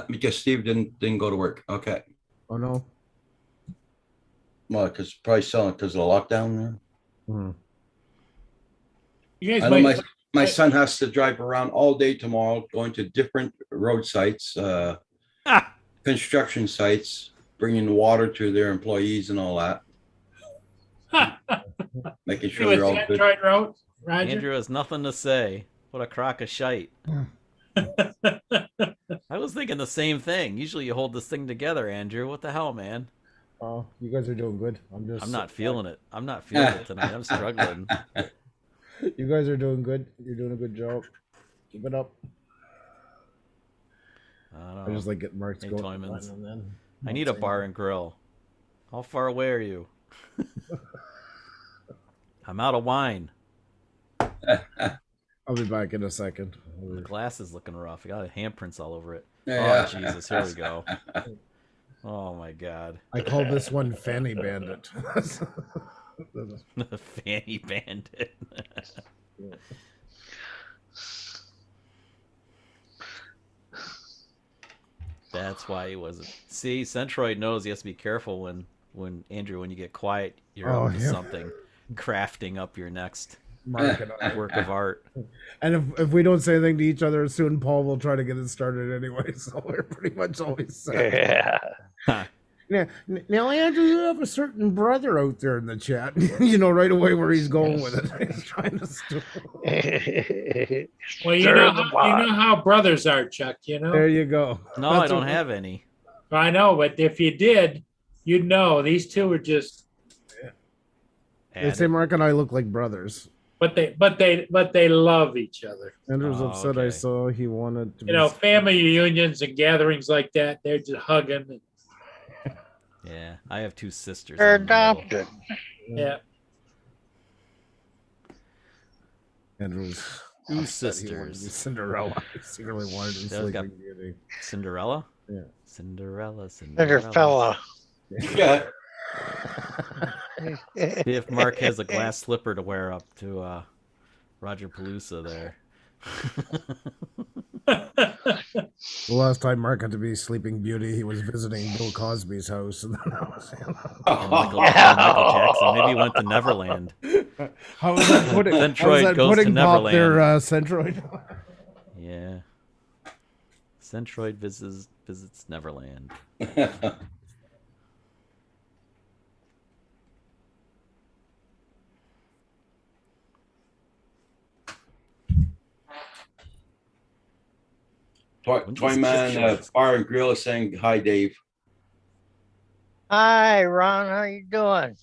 Mika Steve didn't go to work. Okay. Oh no. Well, because probably selling because of the lockdown there. Hmm. You guys I know might. my son has to drive around all day tomorrow, going to different road sites, construction sites, bringing water to their employees and all that, making sure they're all good. Detroit Road, Roger. Andrew has nothing to say. What a crock of shite. I was thinking the same thing. Usually you hold this thing together, Andrew. What the hell, man? Oh, you guys are doing good. I'm not feeling it. I'm not feeling it tonight. I'm struggling. You guys are doing good. You're doing a good job. Keep it up. I don't I know. just like getting marks Hey, going. Toymans. And then I need a bar and grill. How far away are you? I'm out of wine. I'll be back in a second. The glass is looking rough. I got handprints all over it. Yeah. Oh, Jesus. Here we go. Oh, my God. I call this one Fanny Bandit. Fanny Bandit. That's why he wasn't. See, Centroid knows he has to be careful when Andrew, when you get quiet, you're Oh, up to yeah. something, crafting up your next Mark and I. work of art. And if we don't say anything to each other soon, Paul will try to get it started anyway. So we're pretty much always set. Yeah. Now, Andrew, you have a certain brother out there in the chat. You know right away where he's going with it. He's trying to Well, you Stir know, the how, you know how brothers are, Chuck. You know. There you go. No, I That's don't what- have any. I know, but if you did, you'd know these two are just. They say Mark and I look like brothers. But they love each other. Andrew's Oh, upset. I okay. saw he wanted to. You know, family reunions and gatherings like that, they're just hugging. Yeah, I have two sisters. They're I'm in the middle. adopted. Yeah. Andrew's Two upset he wanted to be sisters. Cinderella. He secretly wanted to be Those got- Sleeping Beauty. Cinderella? Yeah. Cinderella. Cinderella. Yeah. See if Mark has a glass slipper to wear up to Roger Palooza there. The last time Mark had to be Sleeping Beauty, he was visiting Bill Cosby's house, and then I was. Or Michael Jackson. Maybe he went to Neverland. How was that pudding? Then How was Troy that goes to pudding pop Neverland. there, Centroid? Yeah. Centroid visits Neverland. When does chip Man shortage- Bar and Grill is saying hi, Dave. Hi, Ron. How you doing?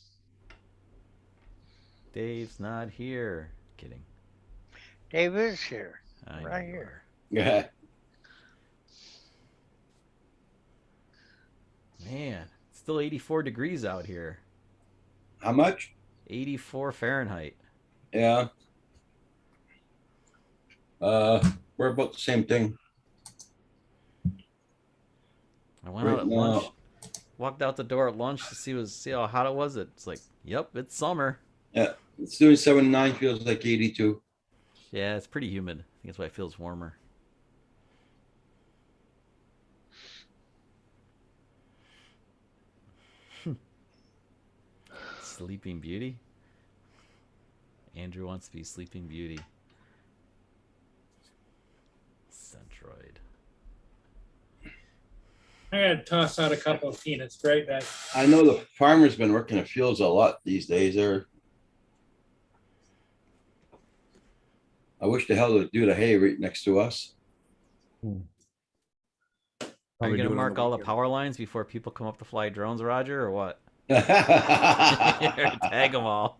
Dave's not here. Kidding. Dave is here. I know Right you here. Yeah. are. Man, it's still 84 degrees out here. How much? 84 Fahrenheit. Yeah. We're about the same thing. I went out at lunch. Walked out the door at lunch to see how hot it was. It's like, yep, it's summer. Yeah, it's doing 79, feels like 82. Yeah, it's pretty humid. I think that's why it feels warmer. Sleeping Beauty? Andrew wants to be Sleeping Beauty. Centroid. I gotta toss out a couple of peanuts right back. I know the farmer's been working the fields a lot these days. I wish the hell they'd do the hay right next to us. Are you Probably gonna do it on mark all the weekend. power lines before people come up to fly drones, Roger, or what? Yeah, Tag them all.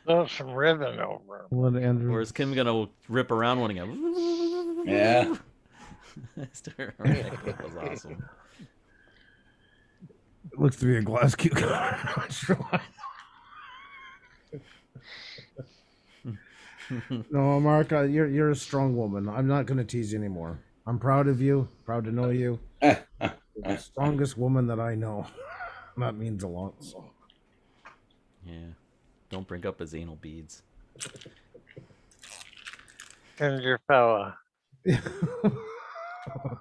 Throw some ribbon over 'em. Let Andrew. Or is Kim gonna rip around one again? Yeah. I still remember that clip was awesome. It looks to be a glass cucumber. I'm not sure why. No, Mark, you're a strong woman. I'm not going to tease you anymore. I'm proud of you. Proud to know you. You're the strongest woman that I know. That means a lot. So. Yeah. Don't bring up his anal beads. Ginger fella.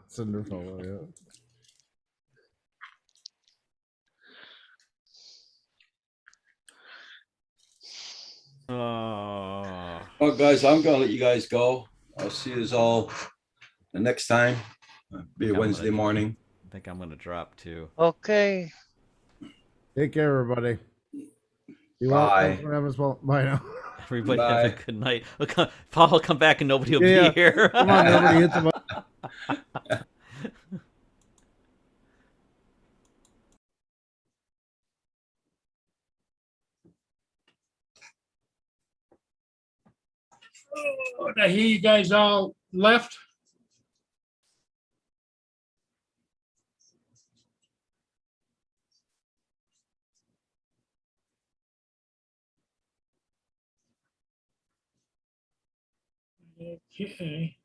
Cinderfella, yeah. Oh. Well, guys, I'm gonna let you guys go. I'll see you all the next time. Be I'm gonna Wednesday do- morning. I think I'm gonna drop too. Okay. Take care, everybody. Be well. Bye. Thanks for having us. Well, bye now. Everybody have a Bye. good night. Paul will come back and nobody will Yeah, be here. Come on, nobody hit the button. Oh, I hear you guys all left. Okay.